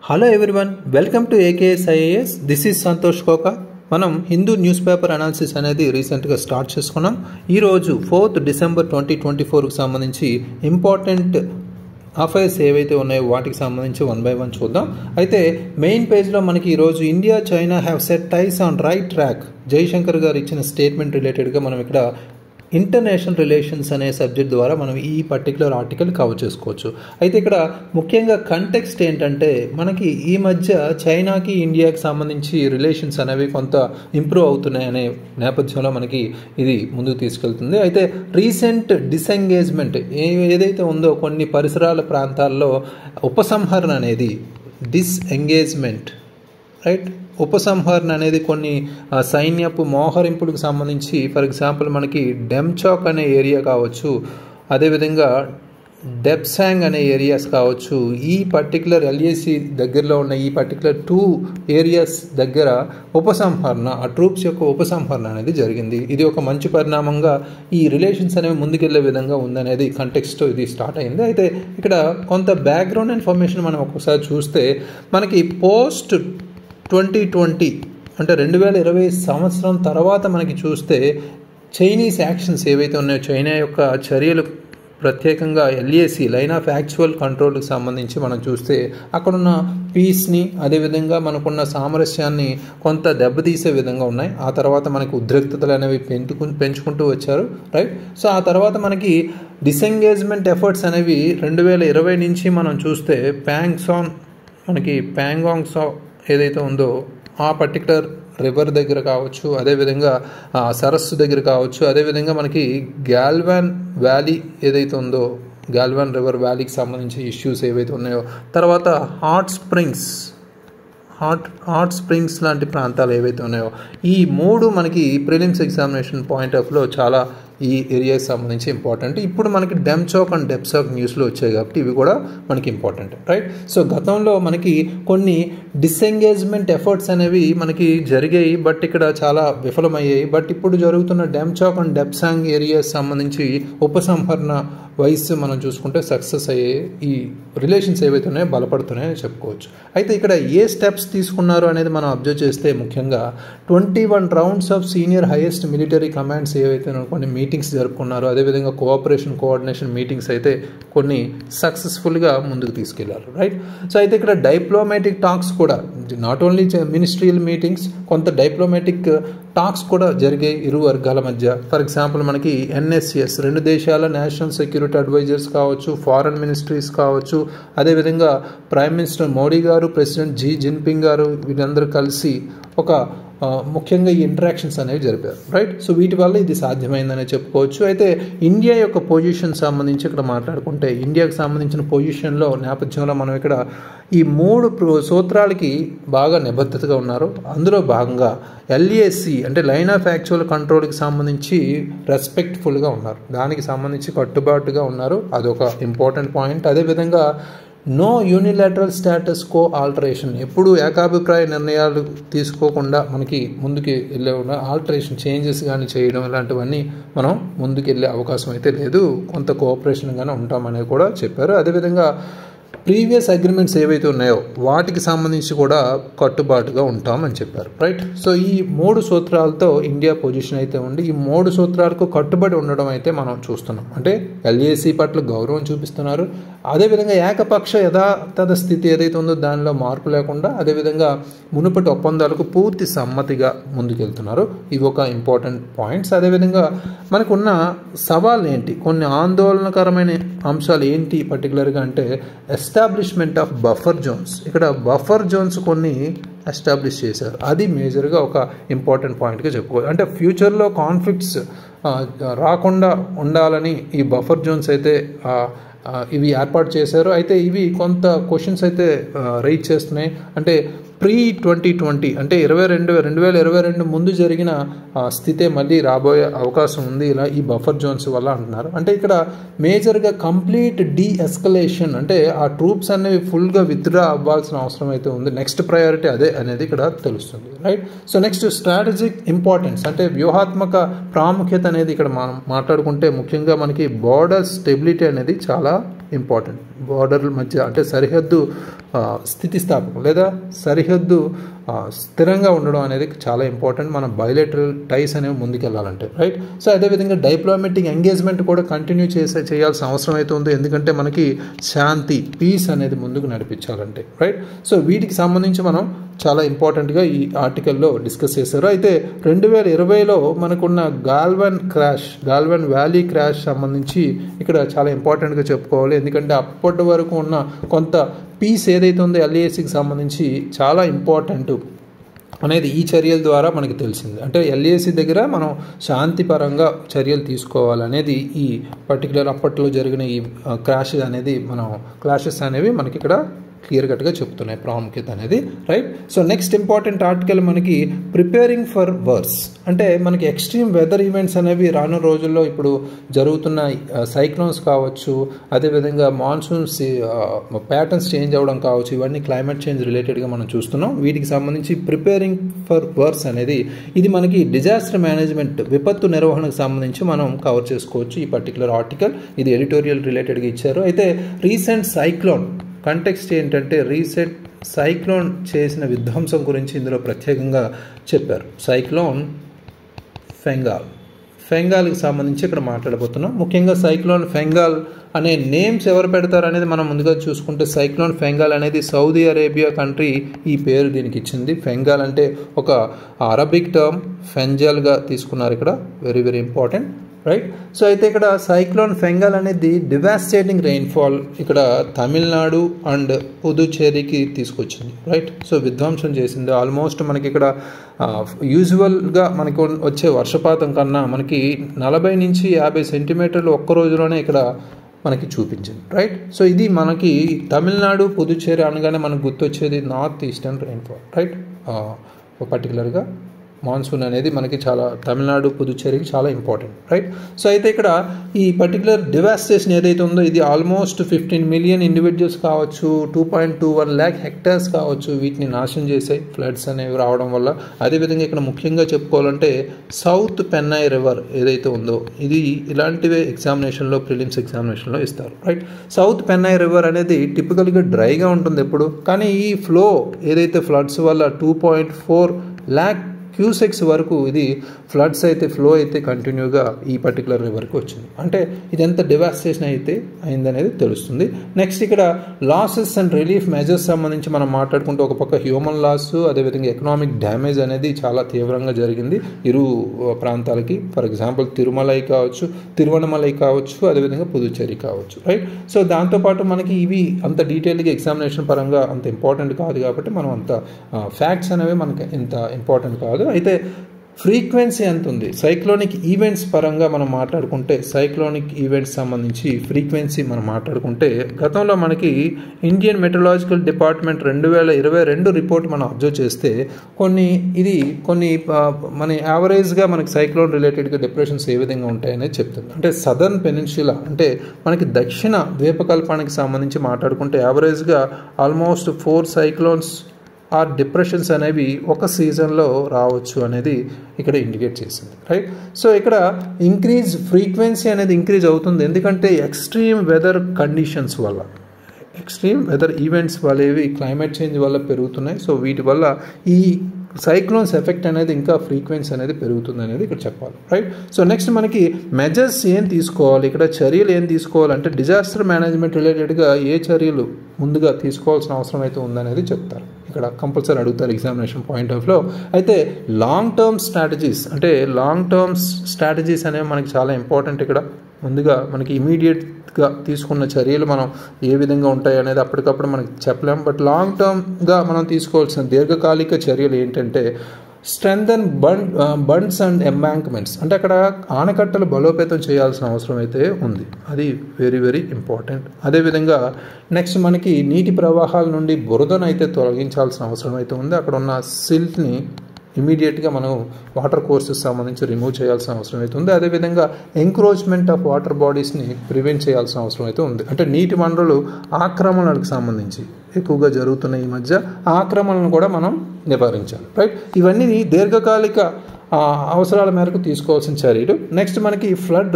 Hello everyone, welcome to AKS IAS. This is Santosh Koka. మనం Hindu news paper analysis అనేది రీసెంట్గా start చేసుకున్నాం. ఈరోజు 4th December 2024కు సంబంధించి ఇంపార్టెంట్ అఫైర్స్ ఏవైతే ఉన్నాయో వాటికి సంబంధించి 1 by 1 చూద్దాం. అయితే మెయిన్ పేజ్లో మనకి ఈరోజు India China have set ties on right track, Jaishankar garu ఇచ్చిన స్టేట్మెంట్ రిలేటెడ్గా మనం ఇక్కడ ఇంటర్నేషనల్ రిలేషన్స్ అనే సబ్జెక్ట్ ద్వారా మనం ఈ పర్టికులర్ ఆర్టికల్ కవర్ చేసుకోవచ్చు. అయితే ఇక్కడ ముఖ్యంగా కంటెక్స్ట్ ఏంటంటే మనకి ఈ మధ్య చైనాకి ఇండియాకి సంబంధించి రిలేషన్స్ అనేవి కొంత ఇంప్రూవ్ అవుతున్నాయి అనే నేపథ్యంలో మనకి ఇది ముందుకు తీసుకెళ్తుంది. అయితే రీసెంట్ డిసెంగేజ్మెంట్ ఏదైతే ఉందో కొన్ని పరిసరాల ప్రాంతాల్లో ఉపసంహరణ అనేది డిస్ఎంగేజ్మెంట్ రైట్ ఉపసంహరణ అనేది కొన్ని సైన్యపు మోహరింపులకు సంబంధించి ఫర్ ఎగ్జాంపుల్ మనకి డెమ్చాక్ అనే ఏరియా కావచ్చు, అదేవిధంగా డెప్సాంగ్ అనే ఏరియాస్ కావచ్చు. ఈ పర్టికులర్ ఎల్ఏసి దగ్గరలో ఉన్న ఈ పర్టికులర్ 2 ఏరియాస్ దగ్గర ఉపసంహరణ, ఆ ట్రూప్స్ యొక్క ఉపసంహరణ అనేది జరిగింది. ఇది ఒక మంచి పరిణామంగా ఈ రిలేషన్స్ అనేవి ముందుకెళ్లే విధంగా ఉందనేది కంటెక్స్ట్ ఇది స్టార్ట్ అయింది. అయితే ఇక్కడ కొంత బ్యాక్గ్రౌండ్ ఇన్ఫర్మేషన్ మనం ఒకసారి చూస్తే మనకి పోస్ట్ 2020 అంటే 2020 సంవత్సరం తర్వాత మనకి చూస్తే చైనీస్ యాక్షన్స్ ఏవైతే ఉన్నాయో, చైనా యొక్క చర్యలు ప్రత్యేకంగా ఎల్ఏసి లైన్ ఆఫ్ యాక్చువల్ కంట్రోల్కి సంబంధించి మనం చూస్తే అక్కడున్న పీస్ని అదేవిధంగా మనకున్న సామరస్యాన్ని కొంత దెబ్బతీసే విధంగా ఉన్నాయి. ఆ తర్వాత మనకి ఉద్రిక్తతలు అనేవి పెంచుకుంటూ వచ్చారు రైట్. సో ఆ తర్వాత మనకి డిసెంగేజ్మెంట్ ఎఫర్ట్స్ అనేవి 2020 నుంచి మనం చూస్తే ప్యాంగాంగ్ సా ఏదైతే ఉందో ఆ పర్టికులర్ రివర్ దగ్గర కావచ్చు, అదేవిధంగా సరస్సు దగ్గర కావచ్చు, అదేవిధంగా మనకి గాల్వాన్ వ్యాలీ ఏదైతే ఉందో గాల్వాన్ రివర్ వ్యాలీకి సంబంధించి ఇష్యూస్ ఏవైతే ఉన్నాయో, తర్వాత హాట్ స్ప్రింగ్స్ లాంటి ప్రాంతాలు ఏవైతే ఉన్నాయో, ఈ 3 మనకి ప్రిలిమ్స్ ఎగ్జామినేషన్ పాయింట్ ఆఫ్ లో చాలా ఈ ఏరియాకి సంబంధించి ఇంపార్టెంట్. ఇప్పుడు మనకి డెమ్చాక్ అండ్ డెప్సాక్ న్యూస్లో వచ్చాయి కాబట్టి ఇవి కూడా మనకి ఇంపార్టెంట్ రైట్. సో గతంలో మనకి కొన్ని డిసెంగేజ్మెంట్ ఎఫర్ట్స్ అనేవి మనకి జరిగాయి, బట్ ఇక్కడ చాలా విఫలమయ్యాయి. బట్ ఇప్పుడు జరుగుతున్న డెమ్చాక్ అండ్ డెప్సాంగ్ ఏరియాస్ సంబంధించి ఉపసంహరణ వయస్సు మనం చూసుకుంటే సక్సెస్ అయ్యే ఈ రిలేషన్స్ ఏవైతే ఉన్నాయో బలపడుతున్నాయని చెప్పుకోవచ్చు. అయితే ఇక్కడ ఏ స్టెప్స్ తీసుకున్నారు అనేది మనం అబ్జర్వ్ చేస్తే ముఖ్యంగా 21 rounds of senior highest military commands ఏవైతే కొన్ని మీటింగ్స్ జరుపుకున్నారు, అదేవిధంగా కోఆపరేషన్ మీటింగ్స్ అయితే కొన్ని సక్సెస్ఫుల్గా ముందుకు తీసుకెళ్లారు రైట్. సో అయితే ఇక్కడ డైప్లొమాటిక్ టాక్స్ కూడా నాట్ ఓన్లీ మినిస్ట్రియల్ మీటింగ్స్, కొంత డైప్లొమాటిక్ టాక్స్ కూడా జరిగాయి ఇరు వర్గాల మధ్య. ఫర్ ఎగ్జాంపుల్ మనకి NSCS 2 దేశాల నేషనల్ సెక్యూరిటీ అడ్వైజర్స్ కావచ్చు, ఫారెన్ మినిస్ట్రీస్ కావచ్చు, అదేవిధంగా ప్రైమ్ మినిస్టర్ మోడీ గారు, ప్రెసిడెంట్ జీ జిన్పింగ్ గారు వీళ్ళందరూ కలిసి ఒక ముఖ్యంగా ఈ ఇంటరాక్షన్స్ అనేవి జరిపారు రైట్. సో వీటి వల్ల ఇది సాధ్యమైందనే చెప్పుకోవచ్చు. అయితే ఇండియా యొక్క పొజిషన్ సంబంధించి ఇక్కడ మాట్లాడుకుంటే ఇండియాకి సంబంధించిన పొజిషన్లో నేపథ్యంలో మనం ఇక్కడ ఈ 3 సూత్రాలకి బాగా నిబద్ధతగా ఉన్నారు. అందులో భాగంగా LAC అంటే లైన్ ఆఫ్ యాక్చువల్ కంట్రోల్కి సంబంధించి రెస్పెక్ట్ఫుల్గా ఉన్నారు, దానికి సంబంధించి కట్టుబాటుగా ఉన్నారు, అదొక ఇంపార్టెంట్ పాయింట్. అదేవిధంగా no unilateral status quo alteration, ఎప్పుడు ఏకాభిప్రాయ నిర్ణయాలు తీసుకోకుండా మనకి ముందుకు వెళ్ళే ఆల్టరేషన్ చేంజెస్ కానీ చేయడం ఇలాంటివన్నీ మనం ముందుకు వెళ్ళే అవకాశం అయితే లేదు, కొంత కోఆపరేషన్గానే ఉంటామనేది కూడా చెప్పారు. అదేవిధంగా ప్రీవియస్ అగ్రిమెంట్స్ ఏవైతే ఉన్నాయో వాటికి సంబంధించి కూడా కట్టుబాటుగా ఉంటామని చెప్పారు రైట్. సో ఈ 3 సూత్రాలతో ఇండియా పొజిషన్ అయితే ఉండి ఈ 3 సూత్రాలకు కట్టుబడి ఉండడం అయితే మనం చూస్తున్నాం. అంటే LAC పట్ల గౌరవం చూపిస్తున్నారు, అదేవిధంగా ఏకపక్ష యథాతథ స్థితి ఏదైతే ఉందో దానిలో మార్పు లేకుండా, అదేవిధంగా మునుపటి ఒప్పందాలకు పూర్తి సమ్మతిగా ముందుకెళ్తున్నారు. ఇవి ఒక ఇంపార్టెంట్ పాయింట్స్. అదేవిధంగా మనకున్న సవాళ్ళు ఏంటి, కొన్ని ఆందోళనకరమైన అంశాలు ఏంటి పర్టికులర్గా అంటే ఎస్టాబ్లిష్మెంట్ ఆఫ్ బఫర్ జోన్స్. ఇక్కడ బఫర్ జోన్స్ కొన్ని ఎస్టాబ్లిష్ చేశారు, అది మేజర్గా ఒక ఇంపార్టెంట్ పాయింట్గా చెప్పుకోవాలి. అంటే ఫ్యూచర్లో కాన్ఫ్లిక్ట్స్ రాకుండా ఉండాలని ఈ బఫర్ జోన్స్ అయితే ఇవి ఏర్పాటు చేశారు. అయితే ఇవి కొంత క్వశ్చన్స్ అయితే రైజ్ చేస్తున్నాయి. అంటే pre-2020 అంటే 2022 ముందు జరిగిన స్థితే మళ్ళీ రాబోయే అవకాశం ఉంది ఇలా ఈ బఫర్ జోన్స్ వల్ల అంటున్నారు. అంటే ఇక్కడ మేజర్గా కంప్లీట్ డీఎస్కలేషన్, అంటే ఆ ట్రూప్స్ అనేవి ఫుల్గా విత్డ్రా అవ్వాల్సిన అవసరం అయితే ఉంది. నెక్స్ట్ ప్రయారిటీ అదే అనేది ఇక్కడ తెలుస్తుంది right. So next strategic importance, అంటే వ్యూహాత్మక ప్రాముఖ్యత అనేది ఇక్కడ మనం మాట్లాడుకుంటే ముఖ్యంగా మనకి బార్డర్ స్టెబిలిటీ అనేది చాలా ఇంపార్టెంట్. బార్డర్ల మధ్య అంటే సరిహద్దు స్థితిస్థాపకం లేదా సరిహద్దు స్థిరంగా ఉండడం అనేది చాలా ఇంపార్టెంట్ మన బయోలేటరల్ టైస్ అనేవి ముందుకెళ్ళాలంటే, రైట్. సో అదేవిధంగా డిప్లొమాటిక్ ఎంగేజ్మెంట్ కూడా కంటిన్యూ చేయాల్సిన అవసరం అయితే ఉంది, ఎందుకంటే మనకి శాంతి పీస్ అనేది ముందుకు నడిపించాలంటే, రైట్. సో వీటికి సంబంధించి మనం చాలా ఇంపార్టెంట్గా ఈ ఆర్టికల్లో డిస్కస్ చేశారు. అయితే 2020లో మనకున్న గాల్వన్ వ్యాలీ క్రాష్ సంబంధించి ఇక్కడ చాలా ఇంపార్టెంట్గా చెప్పుకోవాలి, ఎందుకంటే అప్పటి వరకు ఉన్న కొంత పీస్ ఏదైతే ఉందో LACకి సంబంధించి చాలా ఇంపార్టెంట్ అనేది ఈ చర్యల ద్వారా మనకి తెలిసింది. అంటే LAC దగ్గర మనం శాంతిపరంగా చర్యలు తీసుకోవాలనేది ఈ పర్టికులర్ అప్పట్లో జరిగిన ఈ క్లాషెస్ అనేవి మనకి ఇక్కడ క్లియర్ కట్గా చెప్తున్నాయి ప్రాముఖ్యత అనేది, right. So next important article మనకి ప్రిపేరింగ్ ఫర్ వర్స్, అంటే మనకి ఎక్స్ట్రీమ్ వెదర్ ఈవెంట్స్ అనేవి రాను రోజుల్లో ఇప్పుడు జరుగుతున్న సైక్లోన్స్ కావచ్చు, అదేవిధంగా మాన్సూన్స్ ప్యాటర్న్స్ చేంజ్ అవ్వడం కావచ్చు, ఇవన్నీ క్లైమేట్ చేంజ్ రిలేటెడ్గా మనం చూస్తున్నాం. వీటికి సంబంధించి ప్రిపేరింగ్ ఫర్ వర్స్ అనేది ఇది మనకి డిజాస్టర్ మేనేజ్మెంట్ విపత్తు నిర్వహణకు సంబంధించి మనం కవర్ చేసుకోవచ్చు ఈ పర్టికులర్ ఆర్టికల్. ఇది ఎడిటోరియల్ రిలేటెడ్గా ఇచ్చారు. అయితే రీసెంట్ సైక్లోన్ కంటెక్స్ట్ ఏంటంటే రీసెంట్ సైక్లోన్ చేసిన విధ్వంసం గురించి ఇందులో ప్రత్యేకంగా చెప్పారు. సైక్లోన్ ఫెంగాల్కి సంబంధించి ఇక్కడ మాట్లాడబోతున్నాం. ముఖ్యంగా సైక్లోన్ ఫెంగాల్ అనే నేమ్స్ ఎవరు పెడతారు అనేది మనం ముందుగా చూసుకుంటే, సైక్లోన్ ఫెంగాల్ అనేది సౌదీ అరేబియా కంట్రీ ఈ పేరు దీనికి ఇచ్చింది. ఫెంగాల్ అంటే ఒక అరబిక్ టర్మ్, ఫెంజల్గా తీసుకున్నారు ఇక్కడ, very very important, right. So అయితే ఇక్కడ సైక్లోన్ ఫెంగాల్ అనేది డివాస్టేటింగ్ రెయిన్ఫాల్ ఇక్కడ తమిళనాడు అండ్ పుదుచ్చేరికి తీసుకొచ్చింది, రైట్. సో విధ్వంసం చేసింది. ఆల్మోస్ట్ మనకి ఇక్కడ యూజువల్గా మనకి వచ్చే వర్షపాతం కన్నా మనకి 40 నుంచి 50 సెంటీమీటర్లు ఒక్క రోజులోనే ఇక్కడ మనకి చూపించింది, రైట్. సో ఇది మనకి తమిళనాడు పుదుచ్చేరి అనగానే మనకు గుర్తొచ్చేది నార్త్ ఈస్టర్న్ రెయిన్ఫాల్, రైట్. పర్టికులర్గా మాన్సూన్ అనేది మనకి చాలా తమిళనాడు పుదుచ్చేరికి చాలా ఇంపార్టెంట్, రైట్. సో అయితే ఇక్కడ ఈ పర్టికులర్ డివాస్టేషన్ ఏదైతే ఉందో ఇది ఆల్మోస్ట్ 15 మిలియన్ ఇండివిజువల్స్ కావచ్చు, 2.21 lakh హెక్టార్స్ కావచ్చు, వీటిని నాశనం చేసాయి ఫ్లడ్స్ అనేవి రావడం వల్ల. అదేవిధంగా ఇక్కడ ముఖ్యంగా చెప్పుకోవాలంటే సౌత్ పెన్నై రివర్ ఏదైతే ఉందో ఇది ఇలాంటివే ప్రిలిమ్స్ ఎగ్జామినేషన్లో ఇస్తారు, రైట్. సౌత్ పెన్నై రివర్ అనేది టిపికల్గా డ్రైగా ఉంటుంది ఎప్పుడు, కానీ ఈ ఫ్లో ఏదైతే ఫ్లడ్స్ వల్ల 2.4 lakh క్యూసెక్స్ వరకు ఇది ఫ్లడ్స్ అయితే ఫ్లో అయితే కంటిన్యూగా ఈ పర్టికులర్ రివర్కి వచ్చింది. అంటే ఇది ఎంత డివాస్టేషన్ అయితే అయిందనేది తెలుస్తుంది. నెక్స్ట్ ఇక్కడ లాసెస్ అండ్ రిలీఫ్ మెజర్స్ సంబంధించి మనం మాట్లాడుకుంటే ఒక పక్క హ్యూమన్ లాస్, అదేవిధంగా ఎకనామిక్ డ్యామేజ్ అనేది చాలా తీవ్రంగా జరిగింది ఇరు ప్రాంతాలకి. ఫర్ ఎగ్జాంపుల్ తిరువణమలై కావచ్చు, అదేవిధంగా పుదుచ్చేరి కావచ్చు, రైట్. సో దాంతోపాటు మనకి ఇవి అంత డీటెయిల్గా ఎగ్జామినేషన్ పరంగా అంత ఇంపార్టెంట్ కాదు కాబట్టి మనం అంత ఫ్యాక్ట్స్ అనేవి మనకి ఇంత ఇంపార్టెంట్ కాదు. అయితే ఫ్రీక్వెన్సీ ఎంత ఉంది సైక్లోనిక్ ఈవెంట్స్ పరంగా మనం మాట్లాడుకుంటే, సైక్లోనిక్ ఈవెంట్స్ సంబంధించి ఫ్రీక్వెన్సీ మనం మాట్లాడుకుంటే గతంలో మనకి ఇండియన్ మెట్రలాజికల్ డిపార్ట్మెంట్ 2022 రిపోర్ట్ మనం అబ్జర్వ్ చేస్తే కొన్ని మన యావరేజ్గా మనకి సైక్లోన్ రిలేటెడ్గా డిప్రెషన్స్ ఏ విధంగా ఉంటాయనేది చెప్తుంది. అంటే సదర్న్ పెనిన్సులా అంటే మనకి దక్షిణ ద్వీపకల్పానికి సంబంధించి మాట్లాడుకుంటే యావరేజ్గా ఆల్మోస్ట్ 4 సైక్లోన్స్ ఆర్ డిప్రెషన్స్ అనేవి ఒక సీజన్లో రావచ్చు అనేది ఇక్కడ ఇండికేట్ చేసింది, రైట్. సో ఇక్కడ ఫ్రీక్వెన్సీ అనేది ఇంక్రీజ్ అవుతుంది, ఎందుకంటే ఎక్స్ట్రీమ్ వెదర్ కండిషన్స్ వల్ల, ఎక్స్ట్రీమ్ వెదర్ ఈవెంట్స్ వల్ల క్లైమేట్ చేంజ్ వల్ల పెరుగుతున్నాయి. సో వీటి వల్ల ఈ సైక్లోన్స్ ఎఫెక్ట్ అనేది ఇంకా ఫ్రీక్వెన్సీ అనేది పెరుగుతుంది అనేది ఇక్కడ చెప్పాలి, రైట్. సో నెక్స్ట్ మనకి మెజర్స్ ఏం తీసుకోవాలి, ఇక్కడ చర్యలు ఏం తీసుకోవాలంటే డిజాస్టర్ మేనేజ్మెంట్ రిలేటెడ్గా ఏ చర్యలు ముందుగా తీసుకోవాల్సిన అవసరం అయితే ఉందనేది చెప్తారు. ఇక్కడ కంపల్సరీ అడుగుతారు ఎగ్జామినేషన్ పాయింట్ ఆఫ్ లో. అయితే లాంగ్ టర్మ్ స్ట్రాటజీస్ అనేవి మనకి చాలా ఇంపార్టెంట్. ఇక్కడ ముందుగా మనకి ఇమీడియట్గా తీసుకున్న చర్యలు మనం ఏ విధంగా ఉంటాయి అనేది అప్పటికప్పుడు మనకి చెప్పలేం. బట్ లాంగ్ టర్మ్గా మనం తీసుకోవాల్సిన దీర్ఘకాలిక చర్యలు ఏంటంటే స్ట్రెంథన్ బండ్స్ అండ్ ఎంబాంక్మెంట్స్, అంటే అక్కడ ఆనకట్టలు బలోపేతం చేయాల్సిన అవసరం అయితే ఉంది, అది వెరీ వెరీ ఇంపార్టెంట్. అదేవిధంగా నెక్స్ట్ మనకి నీటి ప్రవాహాల నుండి బురదను అయితే తొలగించాల్సిన అవసరం అయితే ఉంది. అక్కడ ఉన్న సిల్ట్ని ఇమీడియట్గా మనం వాటర్ కోర్సెస్ సంబంధించి రిమూవ్ చేయాల్సిన అవసరం అయితే ఉంది. అదేవిధంగా ఎంక్రోచ్మెంట్ ఆఫ్ వాటర్ బాడీస్ని ప్రివెంట్ చేయాల్సిన అవసరం అయితే ఉంది. అంటే నీటి వనరులు ఆక్రమణలకు సంబంధించి ఎక్కువగా జరుగుతున్న ఈ మధ్య ఆక్రమణలను కూడా మనం నివారించాలి, రైట్. ఇవన్నీ దీర్ఘకాలిక అవసరాల మేరకు తీసుకోవాల్సిన చర్యలు. నెక్స్ట్ మనకి ఫ్లడ్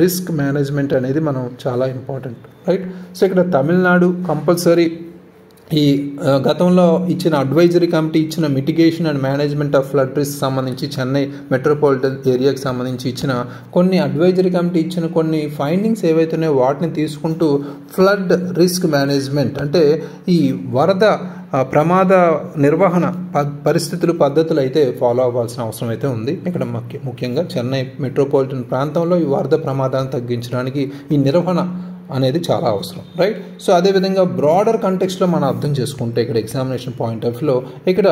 రిస్క్ మేనేజ్మెంట్ అనేది మనం చాలా ఇంపార్టెంట్, రైట్. సో ఇక్కడ తమిళనాడు కంపల్సరీ ఈ గతంలో ఇచ్చిన అడ్వైజరీ కమిటీ ఇచ్చిన mitigation and management of flood risk సంబంధించి చెన్నై మెట్రోపాలిటన్ ఏరియాకి సంబంధించి ఇచ్చిన కొన్ని అడ్వైజరీ కమిటీ ఇచ్చిన కొన్ని ఫైండింగ్స్ ఏవైతున్నాయో వాటిని తీసుకుంటూ ఫ్లడ్ రిస్క్ మేనేజ్మెంట్ అంటే ఈ వరద ప్రమాద నిర్వహణ పరిస్థితులు పద్ధతులు అయితే ఫాలో అవ్వాల్సిన అవసరం అయితే ఉంది. ఇక్కడ ముఖ్యంగా చెన్నై మెట్రోపాలిటన్ ప్రాంతంలో ఈ వరద ప్రమాదాన్ని తగ్గించడానికి ఈ నిర్వహణ అనేది చాలా అవసరం, రైట్. సో అదేవిధంగా బ్రాడర్ కంటెక్స్ట్లో మనం అర్థం చేసుకుంటే ఇక్కడ ఎగ్జామినేషన్ పాయింట్ ఆఫ్ వ్యూలో ఇక్కడ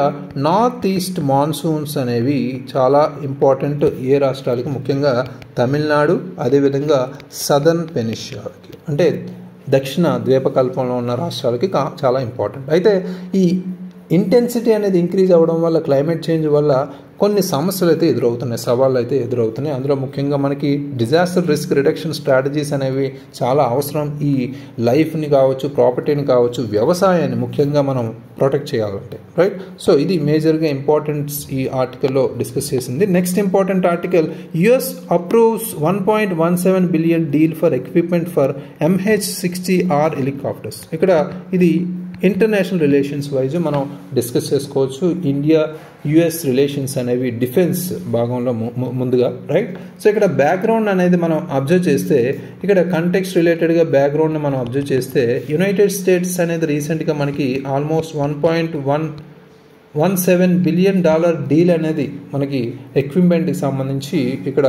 నార్త్ ఈస్ట్ మాన్సూన్స్ అనేవి చాలా ఇంపార్టెంట్ ఏ రాష్ట్రాలకి, ముఖ్యంగా తమిళనాడు, అదేవిధంగా సదర్న్ పెనిన్సులాకి అంటే దక్షిణ ద్వీపకల్పంలో ఉన్న రాష్ట్రాలకి చాలా ఇంపార్టెంట్. అయితే ఈ ఇంటెన్సిటీ అనేది ఇంక్రీజ్ అవ్వడం వల్ల క్లైమేట్ చేంజ్ వల్ల కొన్ని సమస్యలు అయితే ఎదురవుతున్నాయి, సవాళ్ళు అయితే ఎదురవుతున్నాయి. అందులో ముఖ్యంగా మనకి డిజాస్టర్ రిస్క్ రిడక్షన్ స్ట్రాటజీస్ అనేవి చాలా అవసరం. ఈ లైఫ్ని కావచ్చు, ప్రాపర్టీని కావచ్చు, వ్యవసాయాన్ని ముఖ్యంగా మనం ప్రొటెక్ట్ చేయాలంటే, రైట్. సో ఇది మేజర్గా ఇంపార్టెంట్స్ ఈ ఆర్టికల్లో డిస్కస్ చేసింది. Next important article, US approves $1.17 billion deal for equipment for MH-60R helicopters. ఇక్కడ ఇది ఇంటర్నేషనల్ రిలేషన్స్ వైజ్ మనం డిస్కస్ చేసుకోవచ్చు. ఇండియా US రిలేషన్స్ అనేవి డిఫెన్స్ భాగంలో ముందుగా, రైట్. సో ఇక్కడ బ్యాక్గ్రౌండ్ అనేది మనం అబ్జర్వ్ చేస్తే, ఇక్కడ కంటెక్స్ట్ రిలేటెడ్గా బ్యాక్గ్రౌండ్ని మనం అబ్జర్వ్ చేస్తే, యునైటెడ్ స్టేట్స్ అనేది రీసెంట్గా మనకి ఆల్మోస్ట్ $1.17 బిలియన్ డీల్ అనేది మనకి ఎక్విప్మెంట్కి సంబంధించి ఇక్కడ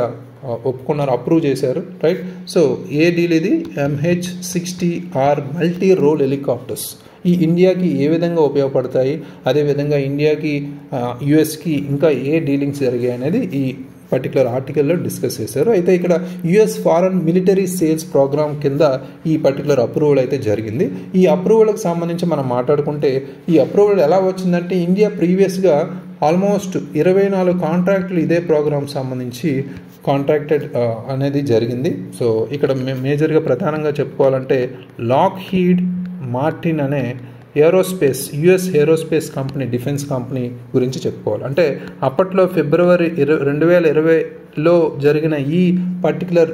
ఒప్పుకున్నారు, అప్రూవ్ చేశారు, రైట్. సో ఏ డీల్ ఇది? MH-60R మల్టీ రోల్ హెలికాప్టర్స్ ఈ ఇండియాకి ఏ విధంగా ఉపయోగపడతాయి, అదేవిధంగా ఇండియాకి యుఎస్కి ఇంకా ఏ డీలింగ్స్ జరిగాయి అనేది ఈ పర్టికులర్ ఆర్టికల్లో డిస్కస్ చేశారు. అయితే ఇక్కడ US foreign military sales program కింద ఈ పర్టికులర్ అప్రూవల్ అయితే జరిగింది. ఈ అప్రూవల్కి సంబంధించి మనం మాట్లాడుకుంటే, ఈ అప్రూవల్ ఎలా వచ్చిందంటే, ఇండియా ప్రీవియస్గా ఆల్మోస్ట్ 24 కాంట్రాక్టులు ఇదే ప్రోగ్రామ్ సంబంధించి కాంట్రాక్టెడ్ అనేది జరిగింది. సో ఇక్కడ మేజర్గా ప్రధానంగా చెప్పుకోవాలంటే లాక్హీడ్ మార్టిన్ అనే US aerospace company, defence company గురించి చెప్పుకోవాలి. అంటే అప్పట్లో ఫిబ్రవరి 2020లో జరిగిన ఈ పర్టికులర్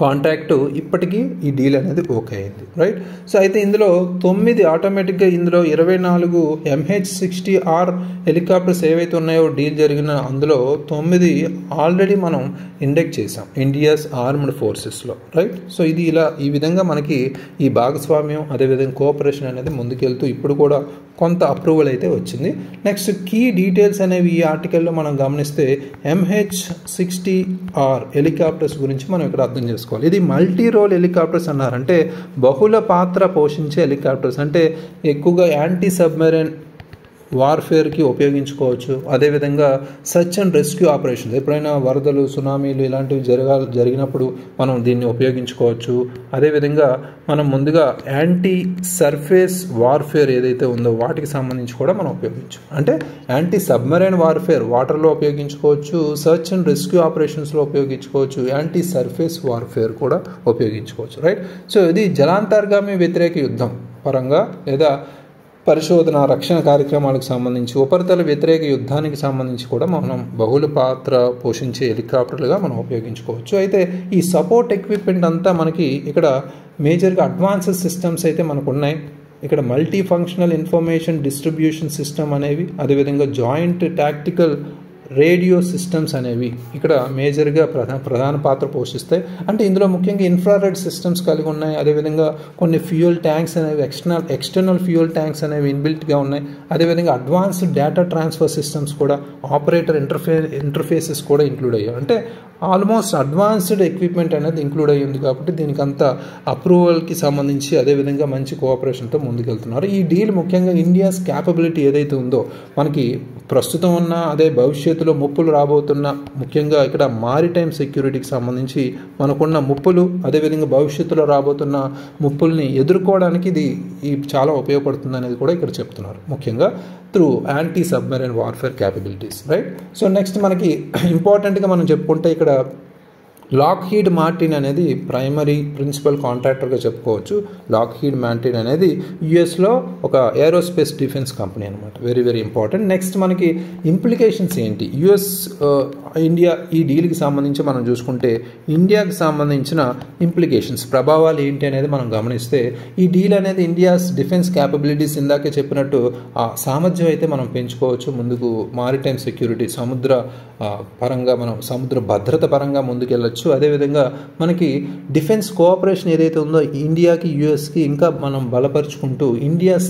కాంట్రాక్టు ఇప్పటికీ ఈ డీల్ అనేది ఓకే అయింది, రైట్. సో అయితే ఇందులో 9 ఆటోమేటిక్గా, ఇందులో 24 MH-60R హెలికాప్టర్స్ ఏవైతే ఉన్నాయో డీల్ జరిగిన అందులో 9 ఆల్రెడీ మనం ఇండెక్ట్ చేసాం ఇండియాస్ ఆర్మ్డ్ ఫోర్సెస్లో, రైట్. సో ఇది ఈ విధంగా మనకి ఈ భాగస్వామ్యం అదేవిధంగా కోఆపరేషన్ అనేది ముందుకెళ్తూ ఇప్పుడు కూడా కొంత అప్రూవల్ అయితే వచ్చింది. నెక్స్ట్ కీ డీటెయిల్స్ అనేవి ఈ ఆర్టికల్లో మనం గమనిస్తే, MH-60R హెలికాప్టర్స్ గురించి మనం ఇక్కడ అర్థం చేసుకోవాలి. ఇది మల్టీ రోల్ హెలికాప్టర్స్ అన్నారు, అంటే బహుళ పాత్ర పోషించే హెలికాప్టర్స్, అంటే ఎక్కువగా యాంటీ సబ్మెరైన్ వార్ఫేర్కి ఉపయోగించుకోవచ్చు. అదేవిధంగా సర్చ్ అండ్ రెస్క్యూ ఆపరేషన్స్, ఎప్పుడైనా వరదలు, సునామీలు ఇలాంటివి జరిగినప్పుడు మనం దీన్ని ఉపయోగించుకోవచ్చు. అదేవిధంగా మనం ముందుగా యాంటీ సర్ఫేస్ వార్ఫేర్ ఏదైతే ఉందో వాటికి సంబంధించి కూడా మనం ఉపయోగించు, అంటే యాంటీ సబ్మెరైన్ వార్ఫేర్ వాటర్లో ఉపయోగించుకోవచ్చు, సర్చ్ అండ్ రెస్క్యూ ఆపరేషన్స్లో ఉపయోగించుకోవచ్చు, యాంటీ సర్ఫేస్ వార్ఫేర్ కూడా ఉపయోగించుకోవచ్చు, రైట్. సో ఇది జలాంతర్గామి వ్యతిరేక యుద్ధం పరంగా లేదా పరిశోధన రక్షణ కార్యక్రమాలకు సంబంధించి, ఉపరితల వ్యతిరేక యుద్ధానికి సంబంధించి కూడా మనం బహుళ పాత్ర పోషించే హెలికాప్టర్లుగా మనం ఉపయోగించుకోవచ్చు. అయితే ఈ సపోర్ట్ ఎక్విప్మెంట్ అంతా మనకి ఇక్కడ మేజర్గా అడ్వాన్స్డ్ సిస్టమ్స్ అయితే మనకు ఉన్నాయి. ఇక్కడ multi functional information distribution system అనేవి, అదేవిధంగా జాయింట్ టాక్టికల్ రేడియో సిస్టమ్స్ అనేవి ఇక్కడ మేజర్గా ప్రధాన పాత్ర పోషిస్తాయి. అంటే ఇందులో ముఖ్యంగా ఇన్ఫ్రారెడ్ సిస్టమ్స్ కలిగి ఉన్నాయి. అదేవిధంగా కొన్ని ఫ్యూయల్ ట్యాంక్స్ అనేవి ఎక్స్టర్నల్ ఫ్యూయల్ ట్యాంక్స్ అనేవి ఇన్బిల్ట్గా ఉన్నాయి. అదేవిధంగా అడ్వాన్స్డ్ డేటా ట్రాన్స్ఫర్ సిస్టమ్స్ కూడా, ఆపరేటర్ ఇంటర్ఫేసెస్ కూడా ఇంక్లూడ్ అయ్యాయి. అంటే ఆల్మోస్ట్ అడ్వాన్స్డ్ ఎక్విప్మెంట్ అనేది ఇంక్లూడ్ అయ్యింది కాబట్టి దీనికి అంత అప్రూవల్కి సంబంధించి అదేవిధంగా మంచి కోఆపరేషన్తో ముందుకెళ్తున్నారు. ఈ డీల్ ముఖ్యంగా ఇండియాస్ క్యాపబిలిటీ ఏదైతే ఉందో, మనకి ప్రస్తుతం ఉన్న అదే భవిష్యత్తులో ముప్పులు రాబోతున్న, ముఖ్యంగా ఇక్కడ మారిటైమ్ సెక్యూరిటీకి సంబంధించి మనకున్న ముప్పులు, అదేవిధంగా భవిష్యత్తులో రాబోతున్న ముప్పుల్ని ఎదుర్కోవడానికి ఇది చాలా ఉపయోగపడుతుంది అనేది కూడా ఇక్కడ చెప్తున్నారు, ముఖ్యంగా through anti submarine warfare capabilities, right. So next మనకి ఇంపార్టెంట్గా మనం చెప్పుకుంటే ఇక్కడ లాక్హీడ్ మార్టిన్ అనేది ప్రైమరీ ప్రిన్సిపల్ కాంట్రాక్టర్గా చెప్పుకోవచ్చు. లాక్హీడ్ మార్టిన్ అనేది యుఎస్లో ఒక ఏరోస్పేస్ డిఫెన్స్ కంపెనీ అనమాట. Very very important. నెక్స్ట్ మనకి ఇంప్లికేషన్స్ ఏంటి, యుఎస్ ఇండియా ఈ డీల్కి సంబంధించి మనం చూసుకుంటే ఇండియాకి సంబంధించిన ఇంప్లికేషన్స్, ప్రభావాలు ఏంటి అనేది మనం గమనిస్తే, ఈ డీల్ అనేది ఇండియాస్ డిఫెన్స్ క్యాపబిలిటీస్ ఇందాకే చెప్పినట్టు ఆ సామర్థ్యం అయితే మనం పెంచుకోవచ్చు. ముందుకు మారిటైమ్ సెక్యూరిటీ, సముద్ర పరంగా మనం సముద్ర భద్రత పరంగా ముందుకెళ్ళచ్చు. అదేవిధంగా మనకి డిఫెన్స్ కోఆపరేషన్ ఏదైతే ఉందో ఇండియాకి యుఎస్కి ఇంకా మనం బలపరుచుకుంటూ యుఎస్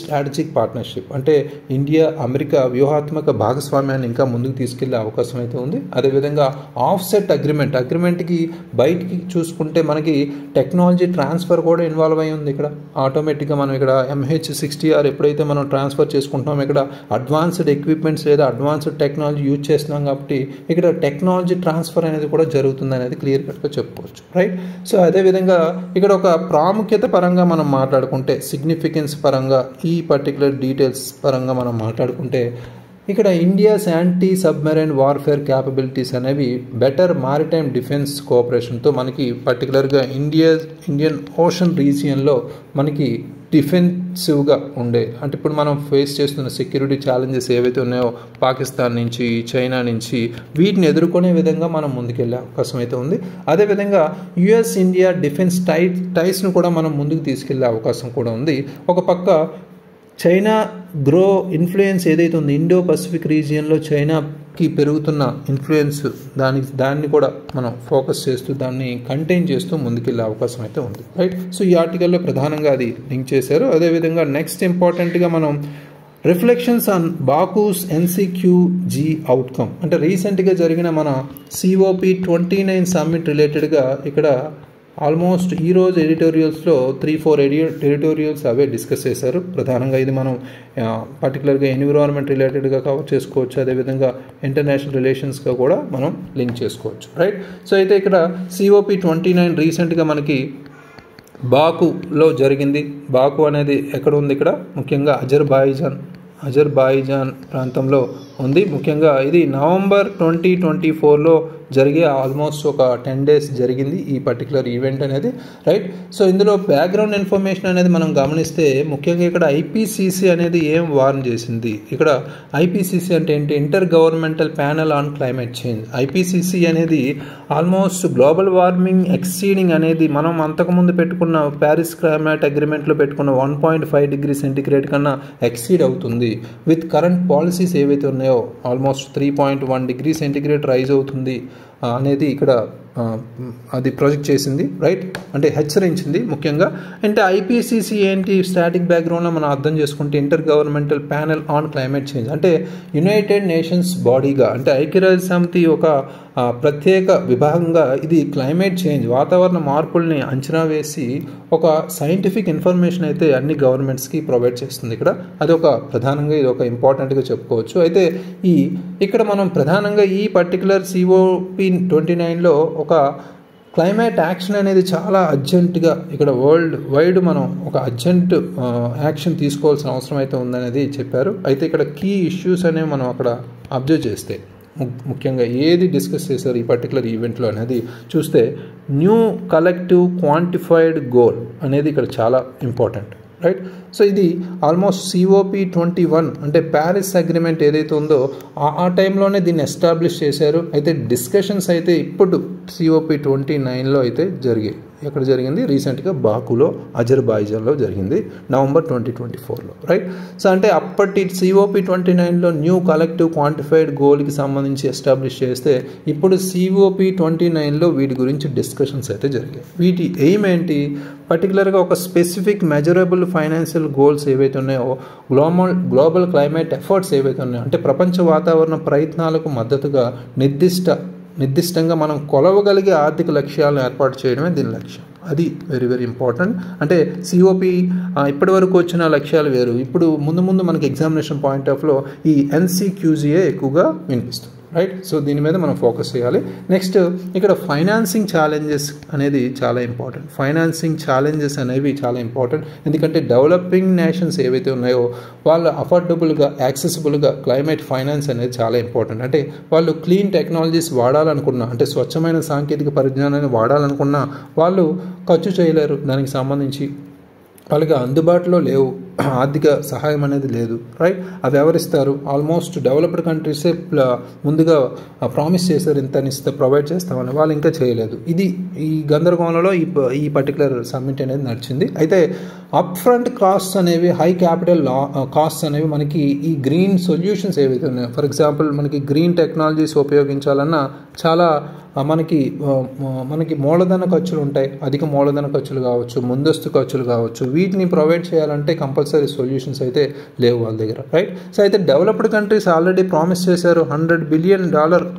స్ట్రాటజిక్ పార్ట్నర్షిప్ అంటే ఇండియా అమెరికా వ్యూహాత్మక భాగస్వామ్యాన్ని ఇంకా ముందుకు తీసుకెళ్లే అవకాశం అయితే ఉంది. అదేవిధంగా ఆఫ్సెట్ అగ్రిమెంట్కి బయటికి చూసుకుంటే మనకి టెక్నాలజీ ట్రాన్స్ఫర్ కూడా ఇన్వాల్వ్ అయి ఉంది. ఇక్కడ ఆటోమేటిక్గా మనం ఇక్కడ MH-60R ఎప్పుడైతే మనం ట్రాన్స్ఫర్ చేసుకుంటున్నామో ఇక్కడ అడ్వాన్స్డ్ ఎక్విప్మెంట్స్ లేదా అడ్వాన్స్డ్ టెక్నాలజీ యూజ్ చేస్తున్నాం కాబట్టి ఇక్కడ టెక్నాలజీ ట్రాన్స్ఫర్ అనేది కూడా జరుగుతుంది అనేది క్లియర్ కట్గా చెప్పుకోవచ్చు. రైట్. సో అదేవిధంగా ఇక్కడ ఒక ప్రాముఖ్యత పరంగా మనం మాట్లాడుకుంటే, సిగ్నిఫికెన్స్ పరంగా, ఈ పర్టికులర్ డీటెయిల్స్ పరంగా మనం మాట్లాడుకుంటే ఇక్కడ India's anti submarine warfare capabilities అనేవి బెటర్ మారిటైమ్ డిఫెన్స్ కోఆపరేషన్తో మనకి పర్టికులర్గా ఇండియన్ ఓషన్ రీజియన్లో మనకి డిఫెన్సివ్గా ఉండే, అంటే ఇప్పుడు మనం ఫేస్ చేస్తున్న సెక్యూరిటీ ఛాలెంజెస్ ఏవైతే ఉన్నాయో పాకిస్తాన్ నుంచి, చైనా నుంచి, వీటిని ఎదుర్కొనే విధంగా మనం ముందుకెళ్ళే అవకాశం అయితే ఉంది. అదేవిధంగా యుఎస్ ఇండియా డిఫెన్స్ టైస్ను కూడా మనం ముందుకు తీసుకెళ్లే అవకాశం కూడా ఉంది. ఒక పక్క చైనా గ్రో ఇన్ఫ్లుయెన్స్ ఏదైతే ఉంది ఇండో పసిఫిక్ రీజియన్లో చైనాకి పెరుగుతున్న ఇన్ఫ్లుయెన్స్, దాన్ని కూడా మనం ఫోకస్ చేస్తూ దాన్ని కంటైన్ చేస్తూ ముందుకెళ్ళే అవకాశం అయితే ఉంది. రైట్. సో ఈ ఆర్టికల్లో ప్రధానంగా అది లింక్ చేశారు. అదేవిధంగా నెక్స్ట్ ఇంపార్టెంట్గా మనం రిఫ్లెక్షన్స్ ఆన్ బాకూస్ NCQG అవుట్కమ్, అంటే రీసెంట్గా జరిగిన మన COP29 సమ్మిట్ రిలేటెడ్గా ఇక్కడ ఆల్మోస్ట్ ఈరోజు ఎడిటోరియల్స్లో 3-4 ఎడిటోరియల్స్ అవే డిస్కస్ చేశారు. ప్రధానంగా ఇది మనం పర్టికులర్గా ఎన్విరాన్మెంట్ రిలేటెడ్గా కవర్ చేసుకోవచ్చు, అదేవిధంగా ఇంటర్నేషనల్ రిలేషన్స్గా కూడా మనం లింక్ చేసుకోవచ్చు. రైట్. సో అయితే ఇక్కడ COP29 రీసెంట్గా మనకి బాకులో జరిగింది. బాకు అనేది ఎక్కడ ఉంది, ఇక్కడ ముఖ్యంగా అజర్బైజాన్ ప్రాంతంలో ఉంది. ముఖ్యంగా ఇది నవంబర్ 2024లో జరిగే ఆల్మోస్ట్ ఒక 10 days జరిగింది ఈ పర్టికులర్ ఈవెంట్ అనేది. రైట్. సో ఇందులో బ్యాక్గ్రౌండ్ ఇన్ఫర్మేషన్ అనేది మనం గమనిస్తే ముఖ్యంగా ఇక్కడ IPCC అనేది ఏం వార్న్ చేసింది, ఇక్కడ IPCC అంటే ఏంటి, inter governmental panel on climate change. IPCC అనేది ఆల్మోస్ట్ గ్లోబల్ వార్మింగ్ ఎక్సీడింగ్ అనేది మనం అంతకుముందు పెట్టుకున్న ప్యారిస్ క్లైమేట్ అగ్రిమెంట్లో పెట్టుకున్న 1.5 degree సెంటిగ్రేడ్ కన్నా ఎక్సీడ్ అవుతుంది. విత్ కరెంట్ పాలసీస్ ఏవైతే ఉన్నాయో ఆల్మోస్ట్ 3.1 degree సెంటిగ్రేడ్ రైజ్ అవుతుంది అనేది ఇక్కడ అది ప్రాజెక్ట్ చేసింది. రైట్. అంటే హెచ్చరించింది ముఖ్యంగా. అంటే IPCC ఏంటి, స్టాటిక్ బ్యాక్గ్రౌండ్లో మనం అర్థం చేసుకుంటే inter governmental panel on climate change అంటే యునైటెడ్ నేషన్స్ బాడీగా, అంటే ఐక్యరాజ్య సమితి ఒక ప్రత్యేక విభాగంగా ఇది క్లైమేట్ చేంజ్, వాతావరణ మార్పుల్ని అంచనా వేసి ఒక సైంటిఫిక్ ఇన్ఫర్మేషన్ అయితే అన్ని గవర్నమెంట్స్కి ప్రొవైడ్ చేస్తుంది. ఇక్కడ అదొక ప్రధానంగా ఇది ఒక ఇంపార్టెంట్గా చెప్పుకోవచ్చు. అయితే ఇక్కడ మనం ప్రధానంగా ఈ పర్టికులర్ COP29లో ఒక క్లైమేట్ యాక్షన్ అనేది చాలా అర్జెంటుగా ఇక్కడ వరల్డ్ వైడ్ మనం ఒక అర్జెంట్ యాక్షన్ తీసుకోవాల్సిన అవసరం అయితే ఉందనేది చెప్పారు. అయితే ఇక్కడ కీ ఇష్యూస్ అనేవి మనం అక్కడ అబ్జర్వ్ చేస్తే ముఖ్యంగా ఏది డిస్కస్ చేశారు ఈ పర్టికులర్ ఈవెంట్లో అనేది చూస్తే న్యూ కలెక్టివ్ క్వాంటిఫైడ్ గోల్ అనేది ఇక్కడ చాలా ఇంపార్టెంట్. రైట్. సో ఇది ఆల్మోస్ట్ COP21 అంటే ప్యారిస్ అగ్రిమెంట్ ఏదైతే ఉందో ఆ టైంలోనే దీన్ని ఎస్టాబ్లిష్ చేశారు. అయితే డిస్కషన్స్ అయితే ఇప్పుడు COP29లో అయితే జరిగాయి. ఎక్కడ జరిగింది, రీసెంట్గా బాకులో అజర్బైజాన్లో జరిగింది నవంబర్ 2024లో. రైట్. సో అంటే అప్పటి COP29లో న్యూ కలెక్టివ్ క్వాంటిఫైడ్ గోల్కి సంబంధించి ఎస్టాబ్లిష్ చేస్తే ఇప్పుడు COP29లో వీటి గురించి డిస్కషన్స్ అయితే జరిగాయి. వీటి ఎయిమ్ ఏంటి, పర్టికులర్గా ఒక స్పెసిఫిక్ మెజరబుల్ ఫైనాన్షియల్ గోల్స్ ఏవైతే ఉన్నాయో, గ్లోబల్ క్లైమేట్ ఎఫర్ట్స్ ఏవైతే ఉన్నాయో, అంటే ప్రపంచ వాతావరణ ప్రయత్నాలకు మద్దతుగా నిర్దిష్టంగా మనం కొలవగలిగే ఆర్థిక లక్ష్యాలను ఏర్పాటు చేయడమే దీని లక్ష్యం. అది వెరీ వెరీ ఇంపార్టెంట్. అంటే COP ఇప్పటి వరకు వచ్చిన లక్ష్యాలు వేరు, ఇప్పుడు ముందు మనకి ఎగ్జామినేషన్ పాయింట్ ఆఫ్లో ఈ NCQGA ఎక్కువగా వినిపిస్తుంది. రైట్. సో దీని మీద మనం ఫోకస్ చేయాలి. నెక్స్ట్ ఇక్కడ ఫైనాన్సింగ్ ఛాలెంజెస్ అనేది చాలా ఇంపార్టెంట్. ఫైనాన్సింగ్ ఛాలెంజెస్ అనేవి చాలా ఇంపార్టెంట్. ఎందుకంటే డెవలపింగ్ నేషన్స్ ఏవైతే ఉన్నాయో వాళ్ళు అఫోర్డబుల్గా, యాక్సెసిబుల్గా క్లైమేట్ ఫైనాన్స్ అనేది చాలా ఇంపార్టెంట్. అంటే వాళ్ళు క్లీన్ టెక్నాలజీస్ వాడాలనుకున్నా, అంటే స్వచ్ఛమైన సాంకేతిక పరిజ్ఞానాన్ని వాడాలనుకున్నా వాళ్ళు ఖర్చు చేయలేరు. దానికి సంబంధించి వాళ్ళకి అందుబాటులో లేవు, ఆర్థిక సహాయం అనేది లేదు, రైట్. అవి ఎవరిస్తారు? ఆల్మోస్ట్ డెవలప్డ్ కంట్రీసే ముందుగా ప్రామిస్ చేశారు, ఇంత ప్రొవైడ్ చేస్తామని. వాళ్ళు ఇంకా చేయలేదు. ఇది ఈ గందరగోళంలో ఈ పర్టికులర్ సమ్మిట్ అనేది నడిచింది. అయితే అప్ ఫ్రంట్ కాస్ట్స్ అనేవి, హై క్యాపిటల్ కాస్ట్స్ అనేవి మనకి ఈ గ్రీన్ సొల్యూషన్స్ ఏవైతే ఉన్నాయో, ఫర్ ఎగ్జాంపుల్ మనకి గ్రీన్ టెక్నాలజీస్ ఉపయోగించాలన్నా చాలా మనకి మూలధన ఖర్చులు ఉంటాయి. అధిక మూలధన ఖర్చులు కావచ్చు, ముందస్తు ఖర్చులు కావచ్చు. వీటిని ప్రొవైడ్ చేయాలంటే కంపల్సరీ సొల్యూషన్స్ అయితే లేవు వాళ్ళ దగ్గర, రైట్. సో అయితే డెవలప్డ్ కంట్రీస్ ఆల్రెడీ ప్రామిస్ చేశారు, $100 బిలియన్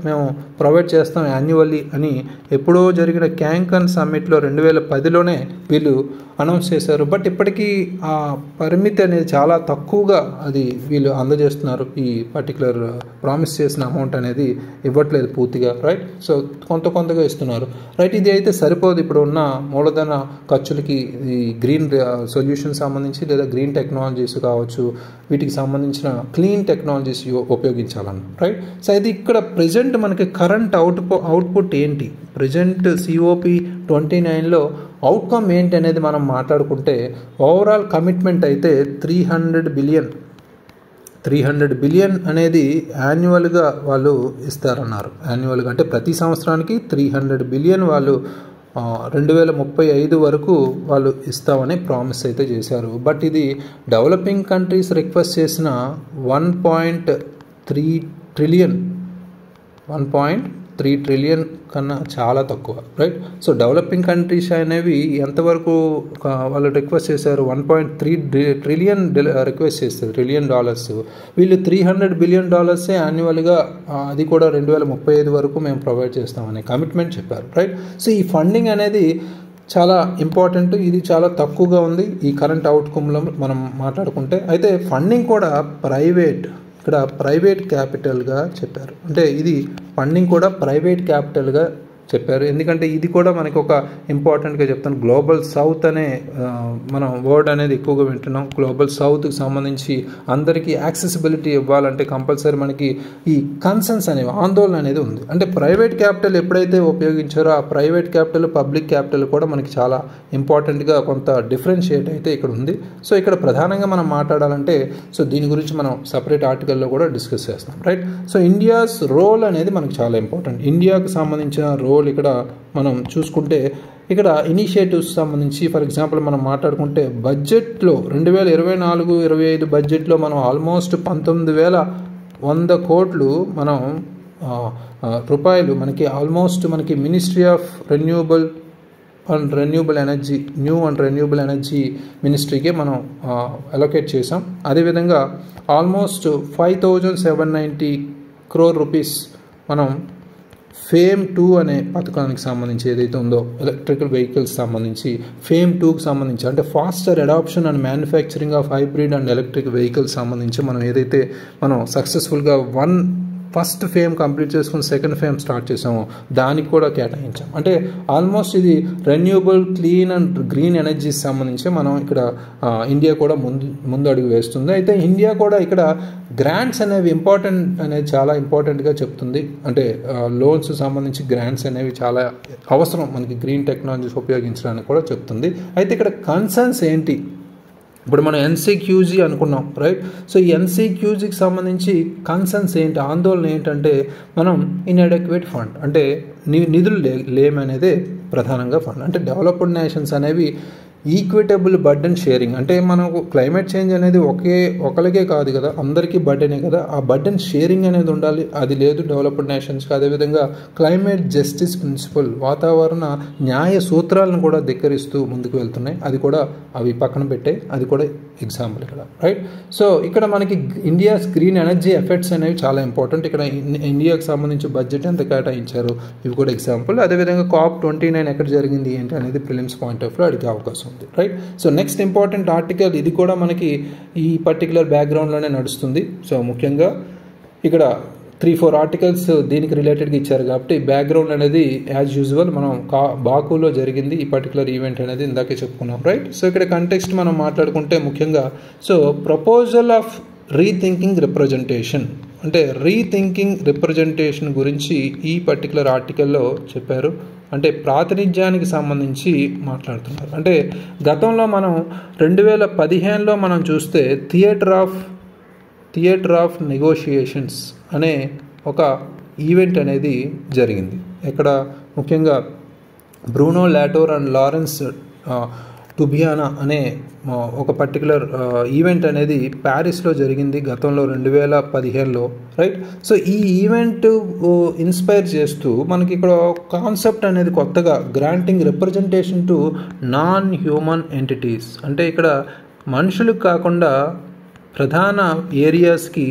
మేము ప్రొవైడ్ చేస్తాం యాన్యువల్లీ అని. ఎప్పుడో జరిగిన క్యాంకన్ సమ్మిట్లో 2010లోనే వీళ్ళు అనౌన్స్ చేశారు. బట్ ఇప్పటికీ ఆ పరిమితి అనేది చాలా తక్కువగా అది వీళ్ళు అందజేస్తున్నారు. ఈ పర్టికులర్ ప్రామిస్ చేసిన అమౌంట్ అనేది ఇవ్వట్లేదు పూర్తిగా, రైట్. సో కొంతగా ఇస్తున్నారు, రైట్. ఇది అయితే సరిపోదు ఇప్పుడు ఉన్న మూలధన ఖర్చులకి. ఈ గ్రీన్ సొల్యూషన్ సంబంధించి లేదా గ్రీన్ టెక్నాలజీస్ కావచ్చు, వీటికి సంబంధించిన క్లీన్ టెక్నాలజీస్ ఉపయోగించాలన్న, రైట్. సో అయితే ఇక్కడ ప్రజెంట్ మనకి కరెంట్ అవుట్పుట్ ఏంటి, ప్రజెంట్ COP29లో అవుట్కమ్ ఏంటి అనేది మనం మాట్లాడుకుంటే ఓవరాల్ కమిట్మెంట్ అయితే 300 బిలియన్ అనేది యాన్యువల్గా వాళ్ళు ఇస్తారన్నారు. యాన్యువల్గా అంటే ప్రతి సంవత్సరానికి 300 బిలియన్ వాళ్ళు 2035 వరకు వాళ్ళు ఇస్తామని ప్రామిస్ అయితే చేశారు. బట్ ఇది డెవలపింగ్ కంట్రీస్ రిక్వెస్ట్ చేసిన 1.3 ట్రిలియన్ కన్నా చాలా తక్కువ, రైట్. సో డెవలపింగ్ కంట్రీస్ అనేవి ఎంతవరకు వాళ్ళు రిక్వెస్ట్ చేశారు? 1.3 ట్రిలియన్ రిక్వెస్ట్ చేస్తారు, $1 ట్రిలియన్. వీళ్ళు $300 బిలియన్ యాన్యువల్గా, అది కూడా 2035 వరకు మేము ప్రొవైడ్ చేస్తామని కమిట్మెంట్ చెప్పారు, రైట్. సో ఈ ఫండింగ్ అనేది చాలా ఇంపార్టెంట్. ఇది చాలా తక్కువగా ఉంది ఈ కరెంట్ అవుట్కమ్లో మనం మాట్లాడుకుంటే. అయితే ఫండింగ్ కూడా ఇక్కడ ప్రైవేట్ క్యాపిటల్గా చెప్పారు. అంటే ఇది ఫండింగ్ కూడా ప్రైవేట్ క్యాపిటల్గా చెప్పారు. ఎందుకంటే ఇది కూడా మనకి ఒక ఇంపార్టెంట్గా చెప్తాను. గ్లోబల్ సౌత్ అనే మనం వర్డ్ అనేది ఎక్కువగా వింటున్నాం. గ్లోబల్ సౌత్కి సంబంధించి అందరికీ యాక్సెసిబిలిటీ ఇవ్వాలంటే కంపల్సరీ మనకి ఈ కన్సర్న్స్ అనేవి, ఆందోళన అనేది ఉంది. అంటే ప్రైవేట్ క్యాపిటల్ ఎప్పుడైతే ఉపయోగించారో ఆ ప్రైవేట్ క్యాపిటల్, పబ్లిక్ క్యాపిటల్ కూడా మనకి చాలా ఇంపార్టెంట్గా కొంత డిఫరెన్షియేట్ అయితే ఇక్కడ ఉంది. సో ఇక్కడ ప్రధానంగా మనం మాట్లాడాలంటే, సో దీని గురించి మనం సపరేట్ ఆర్టికల్లో కూడా డిస్కస్ చేస్తాం, రైట్. సో ఇండియాస్ రోల్ అనేది మనకి చాలా ఇంపార్టెంట్. ఇండియాకు సంబంధించిన రోల్ ఇక్కడ మనం చూసుకుంటే, ఇక్కడ ఇనిషియేటివ్స్ సంబంధించి ఫర్ ఎగ్జాంపుల్ మనం మాట్లాడుకుంటే బడ్జెట్లో 2024-25 బడ్జెట్లో మనం ఆల్మోస్ట్ 19,100 కోట్లు మనం రూపాయలు మనకి ఆల్మోస్ట్ మనకి ministry of renewable energy, new and renewable energy మినిస్ట్రీకి మనం అలొకేట్ చేసాం. అదేవిధంగా ఆల్మోస్ట్ 5,790 crore రూపీస్ మనం FAME 2 అనే పథకానికి సంబంధించి ఏదైతే ఉందో, ఎలక్ట్రికల్ వెహికల్స్ సంబంధించి FAME 2కి సంబంధించి, అంటే faster adoption and manufacturing of hybrid and electric vehicles సంబంధించి మనం సక్సెస్ఫుల్గా ఫస్ట్ ఫేమ్ కంప్లీట్ చేసుకుని సెకండ్ ఫేమ్ స్టార్ట్ చేసాము, దానికి కూడా కేటాయించాం. అంటే ఆల్మోస్ట్ ఇది renewable, clean and green energies సంబంధించి మనం ఇక్కడ ఇండియా కూడా ముందు అడుగు వేస్తుంది. అయితే ఇండియా కూడా ఇక్కడ గ్రాంట్స్ అనేవి చాలా ఇంపార్టెంట్గా చెప్తుంది. అంటే లోన్స్ సంబంధించి గ్రాంట్స్ అనేవి చాలా అవసరం మనకి గ్రీన్ టెక్నాలజీస్ ఉపయోగించడానికి కూడా చెప్తుంది. అయితే ఇక్కడ కన్సర్న్స్ ఏంటి? ఇప్పుడు మనం NCQG అనుకున్నాం, రైట్. సో ఈ NCQGకి సంబంధించి కన్సర్న్స్ ఏంటి, ఆందోళన ఏంటంటే మనం ఇన్అడెక్వేట్ ఫండ్, అంటే నిధులు లేమనేదే ప్రధానంగా ఫండ్. అంటే డెవలప్డ్ నేషన్స్ అనేవి ఈక్విటబుల్ బర్డెన్ షేరింగ్, అంటే మనకు క్లైమేట్ చేంజ్ అనేది ఒకరికే కాదు కదా, అందరికీ బర్డెనే కదా. ఆ బర్డెన్ షేరింగ్ అనేది ఉండాలి, అది లేదు డెవలప్డ్ నేషన్స్కి. అదేవిధంగా క్లైమేట్ జస్టిస్ ప్రిన్సిపల్, వాతావరణ న్యాయ సూత్రాలను కూడా ధిక్కరిస్తూ ముందుకు వెళ్తున్నాయి. అది కూడా అవి పక్కన పెట్టే, అది కూడా ఎగ్జాంపుల్ ఇక్కడ, రైట్. సో ఇక్కడ మనకి ఇండియాస్ గ్రీన్ ఎనర్జీ ఎఫెక్ట్స్ అనేవి చాలా ఇంపార్టెంట్. ఇక్కడ ఇండియాకి సంబంధించి బడ్జెట్ ఎంత కేటాయించారు, ఇవి కూడా ఎగ్జాంపుల్. అదేవిధంగా COP29 ఎక్కడ జరిగింది ఏంటి అనేది ప్రిలిమ్స్ పాయింట్ ఆఫ్ వ్యూ అడిగే అవకాశం ఉంది, right. So next important article, ఇది కూడా మనకి ఈ పర్టికులర్ బ్యాక్గ్రౌండ్లోనే నడుస్తుంది. సో ముఖ్యంగా ఇక్కడ 3-4 ఆర్టికల్స్ దీనికి రిలేటెడ్గా ఇచ్చారు కాబట్టి బ్యాక్గ్రౌండ్ అనేది యాజ్ యూజువల్ మనం బాకులో జరిగింది ఈ పర్టికులర్ ఈవెంట్ అనేది ఇందాకే చెప్పుకున్నాం, రైట్. సో ఇక్కడ కంటెక్స్ట్ మనం మాట్లాడుకుంటే ముఖ్యంగా so proposal of rethinking representation అంటే రీథింకింగ్ రిప్రజెంటేషన్ గురించి ఈ పర్టికులర్ ఆర్టికల్లో చెప్పారు. అంటే ప్రాతినిధ్యానికి సంబంధించి మాట్లాడుతున్నారు. అంటే గతంలో మనం 2015లో మనం చూస్తే థియేటర్ ఆఫ్ నెగోషియేషన్స్ అనే ఒక ఈవెంట్ అనేది జరిగింది. ఇక్కడ ముఖ్యంగా బ్రూనో లాటోర్ అండ్ లారెన్స్ టుబియానా అనే ఒక పర్టికులర్ ఈవెంట్ అనేది ప్యారిస్లో జరిగింది గతంలో 2015లో, రైట్. సో ఈ ఈవెంట్ ఇన్స్పైర్ చేస్తూ మనకి ఇక్కడ కాన్సెప్ట్ అనేది కొత్తగా granting representation to non human entities అంటే ఇక్కడ మనుషులకు కాకుండా ప్రధాన ఏరియాస్కి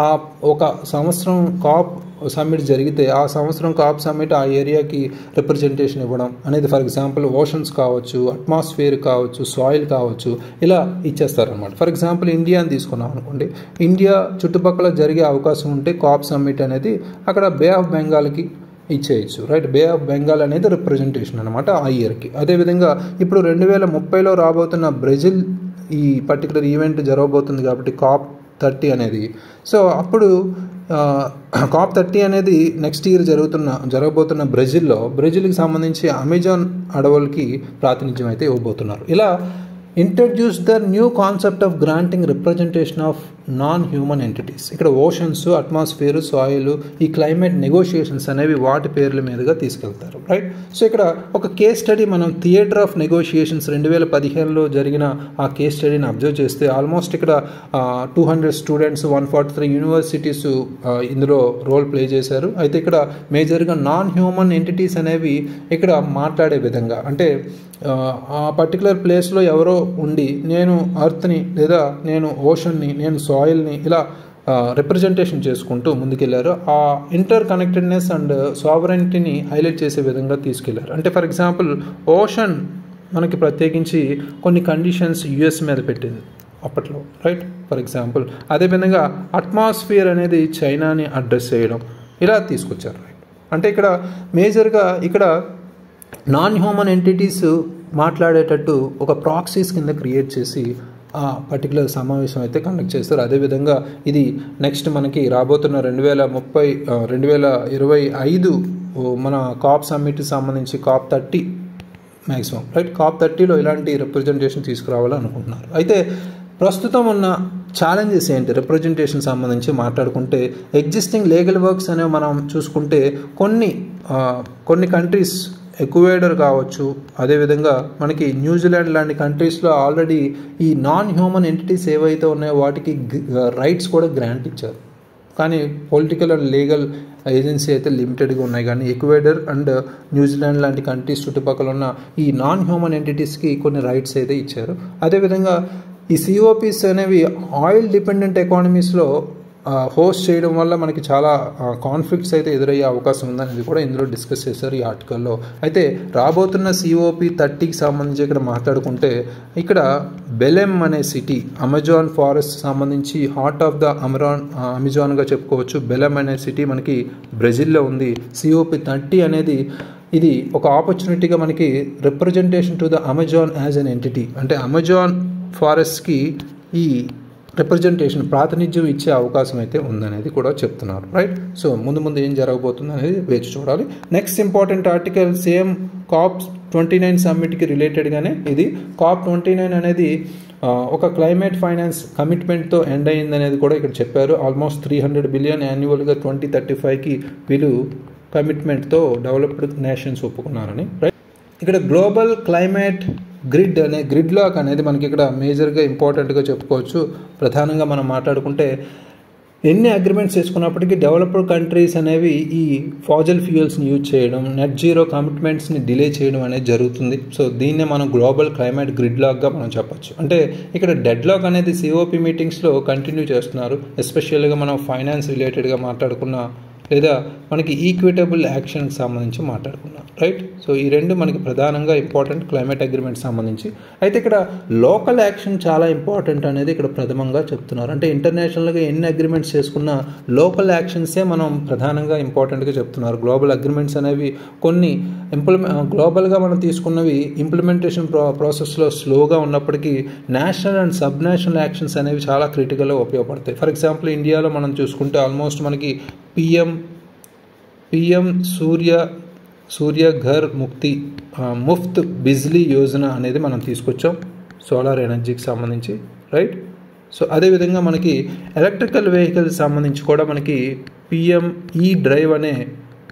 ఆ ఒక సంవత్సరం కాప్ సమ్మిట్ జరిగితే ఆ సంవత్సరం కాప్ సమ్మిట్ ఆ ఏరియాకి రిప్రజెంటేషన్ ఇవ్వడం అనేది ఫర్ ఎగ్జాంపుల్ ఓషన్స్ కావచ్చు, అట్మాస్ఫియర్ కావచ్చు, సాయిల్ కావచ్చు, ఇలా ఇచ్చేస్తారనమాట. ఫర్ ఎగ్జాంపుల్ ఇండియాని తీసుకున్నాం అనుకోండి, ఇండియా చుట్టుపక్కల జరిగే అవకాశం ఉంటే కాప్ సమ్మిట్ అనేది అక్కడ బే ఆఫ్ బెంగాల్కి ఇచ్చేయచ్చు, రైట్. బే ఆఫ్ బెంగాల్ అనేది రిప్రజెంటేషన్ అనమాట ఆ ఇయర్కి. అదేవిధంగా ఇప్పుడు 2030లో రాబోతున్న బ్రెజిల్ ఈ పర్టికులర్ ఈవెంట్ జరగబోతుంది కాబట్టి COP30 అనేది. సో అప్పుడు COP30 అనేది నెక్స్ట్ ఇయర్ జరగబోతున్న బ్రెజిల్కి సంబంధించి అమెజాన్ అడవులకి ప్రాతినిధ్యం అయితే ఇవ్వబోతున్నారు. ఇలా introduce the new concept of granting representation of non human entities. ఇక్కడ ఓషన్స్, అట్మాస్ఫియర్, సాయిల్, ఈ క్లైమేట్ నెగోషియేషన్స్ అనేవి వాటి పేర్ల మీదుగా తీసుకెళ్తారు, రైట్. సో ఇక్కడ ఒక కేస్ స్టడీ మనం థియేటర్ ఆఫ్ నెగోషియేషన్స్ 2015లో జరిగిన ఆ కేస్ స్టడీని అబ్జర్వ్ చేస్తే ఆల్మోస్ట్ ఇక్కడ 200 స్టూడెంట్స్, 143 యూనివర్సిటీస్ ఇందులో రోల్ ప్లే చేశారు. అయితే ఇక్కడ మేజర్గా నాన్ హ్యూమన్ ఎంటిటీస్ అనేవి ఇక్కడ మాట్లాడే విధంగా అంటే ఆ పర్టికులర్ ప్లేస్లో ఎవరో ఉండి నేను అర్త్ని లేదా నేను ఓషన్ని, నేను సాయిల్ని ఇలా రిప్రజెంటేషన్ చేసుకుంటూ ముందుకెళ్లారు. ఆ ఇంటర్ కనెక్టెడ్నెస్ అండ్ సావరెంటీని హైలైట్ చేసే విధంగా తీసుకెళ్లారు. అంటే ఫర్ ఎగ్జాంపుల్ ఓషన్ మనకి ప్రత్యేకించి కొన్ని కండిషన్స్ యుఎస్ మీద పెట్టింది అప్పట్లో, రైట్. ఫర్ ఎగ్జాంపుల్ అదేవిధంగా అట్మాస్ఫియర్ అనేది చైనాని అడ్రస్ చేయడం ఇలా తీసుకొచ్చారు, రైట్. అంటే ఇక్కడ మేజర్గా ఇక్కడ నాన్ హ్యూమన్ ఎంటిటీస్ మాట్లాడేటట్టు ఒక ప్రాక్సీస్ కింద క్రియేట్ చేసి ఆ పర్టికులర్ సమావేశం అయితే కండక్ట్ చేస్తారు. అదేవిధంగా ఇది నెక్స్ట్ మనకి రాబోతున్న 2025 మన కాప్ సమ్మిట్కి సంబంధించి COP30 మ్యాక్సిమం, రైట్. COP30లో ఇలాంటి రిప్రజెంటేషన్ తీసుకురావాలని అనుకుంటున్నారు. అయితే ప్రస్తుతం ఉన్న ఛాలెంజెస్ ఏంటి రిప్రజెంటేషన్ సంబంధించి మాట్లాడుకుంటే ఎగ్జిస్టింగ్ లీగల్ వర్క్స్ అనేవి మనం చూసుకుంటే కొన్ని కంట్రీస్ ఎక్వెడార్ కావచ్చు, అదేవిధంగా మనకి న్యూజిలాండ్ లాంటి కంట్రీస్లో ఆల్రెడీ ఈ నాన్ హ్యూమన్ ఎంటిటీస్ ఏవైతే ఉన్నాయో వాటికి రైట్స్ కూడా గ్రాంట్ ఇచ్చారు. కానీ పొలిటికల్ అండ్ లీగల్ ఏజెన్సీ అయితే లిమిటెడ్గా ఉన్నాయి. కానీ ఎక్వెడార్ అండ్ న్యూజిలాండ్ లాంటి కంట్రీస్ చుట్టుపక్కల ఉన్న ఈ నాన్ హ్యూమన్ ఎంటిటీస్కి కొన్ని రైట్స్ అయితే ఇచ్చారు. అదేవిధంగా ఈ COPs అనేవి ఆయిల్ డిపెండెంట్ ఎకానమీస్లో హోస్ట్ చేయడం వల్ల మనకి చాలా కాన్ఫ్లిక్ట్స్ అయితే ఎదురయ్యే అవకాశం ఉందనేది కూడా ఇందులో డిస్కస్ చేశారు ఈ ఆర్టికల్లో. అయితే రాబోతున్న COP30కి సంబంధించి ఇక్కడ మాట్లాడుకుంటే ఇక్కడ బెలెమ్ అనే సిటీ అమెజాన్ ఫారెస్ట్ సంబంధించి హార్ట్ ఆఫ్ ద అమెజాన్గా చెప్పుకోవచ్చు. బెలెమ్ అనే సిటీ మనకి బ్రెజిల్లో ఉంది. COP30 అనేది ఇది ఒక ఆపర్చునిటీగా మనకి representation to the Amazon as an entity అంటే అమెజాన్ ఫారెస్ట్కి ఈ రిప్రజెంటేషన్ ప్రాతినిధ్యం ఇచ్చే అవకాశం అయితే ఉందనేది కూడా చెప్తున్నారు, రైట్. సో ముందు ఏం జరగబోతుంది అనేది వేచి చూడాలి. Next important article same COP29 సమ్మిట్కి రిలేటెడ్గానే ఇది. COP29 అనేది ఒక క్లైమేట్ ఫైనాన్స్ కమిట్మెంట్తో ఎండ్ అయిందనేది కూడా ఇక్కడ చెప్పారు. ఆల్మోస్ట్ $300 బిలియన్ యాన్యువల్గా 2035కి వీళ్ళు కమిట్మెంట్తో డెవలప్డ్ నేషన్స్ ఒప్పుకున్నారని, రైట్. ఇక్కడ గ్లోబల్ క్లైమేట్ గ్రిడ్ లాక్ అనేది మనకి ఇక్కడ మేజర్గా ఇంపార్టెంట్గా చెప్పుకోవచ్చు. ప్రధానంగా మనం మాట్లాడుకుంటే ఎన్ని అగ్రిమెంట్స్ చేసుకున్నప్పటికీ డెవలప్డ్ కంట్రీస్ అనేవి ఈ ఫాజిల్ ఫ్యూయల్స్ని యూజ్ చేయడం, నెట్ జీరో కమిట్మెంట్స్ని డిలే చేయడం అనేది జరుగుతుంది. సో దీన్నే మనం గ్లోబల్ క్లైమేట్ గ్రిడ్ లాక్గా మనం చెప్పచ్చు. అంటే ఇక్కడ డెడ్ లాక్ అనేది COP మీటింగ్స్లో కంటిన్యూ చేస్తున్నారు. ఎస్పెషల్గా మనం ఫైనాన్స్ రిలేటెడ్గా మాట్లాడుకున్న లేదా మనకి ఈక్విటబుల్ యాక్షన్కి సంబంధించి మాట్లాడుకున్నాం, రైట్. సో ఈ రెండు మనకి ప్రధానంగా ఇంపార్టెంట్ క్లైమేట్ అగ్రిమెంట్ సంబంధించి. అయితే ఇక్కడ లోకల్ యాక్షన్ చాలా ఇంపార్టెంట్ అనేది ఇక్కడ ప్రథమంగా చెప్తున్నారు. అంటే ఇంటర్నేషనల్గా ఎన్ని అగ్రిమెంట్స్ చేసుకున్నా లోకల్ యాక్షన్సే మనం ప్రధానంగా ఇంపార్టెంట్గా చెప్తున్నారు. గ్లోబల్ అగ్రిమెంట్స్ అనేవి కొన్ని గ్లోబల్గా మనం తీసుకున్నవి ఇంప్లిమెంటేషన్ ప్రాసెస్లో స్లోగా ఉన్నప్పటికీ national and sub national actions అనేవి చాలా క్రిటికల్గా ఉపయోగపడతాయి. ఫర్ ఎగ్జాంపుల్ ఇండియాలో మనం చూసుకుంటే ఆల్మోస్ట్ మనకి పిఎం సూర్య ఘర్ ముఫ్త్ బిజ్లీ యోజన అనేది మనం తీసుకొచ్చాం సోలార్ ఎనర్జీకి సంబంధించి, రైట్. సో అదేవిధంగా మనకి ఎలక్ట్రికల్ వెహికల్స్ సంబంధించి కూడా మనకి పిఎంఈ డ్రైవ్ అనే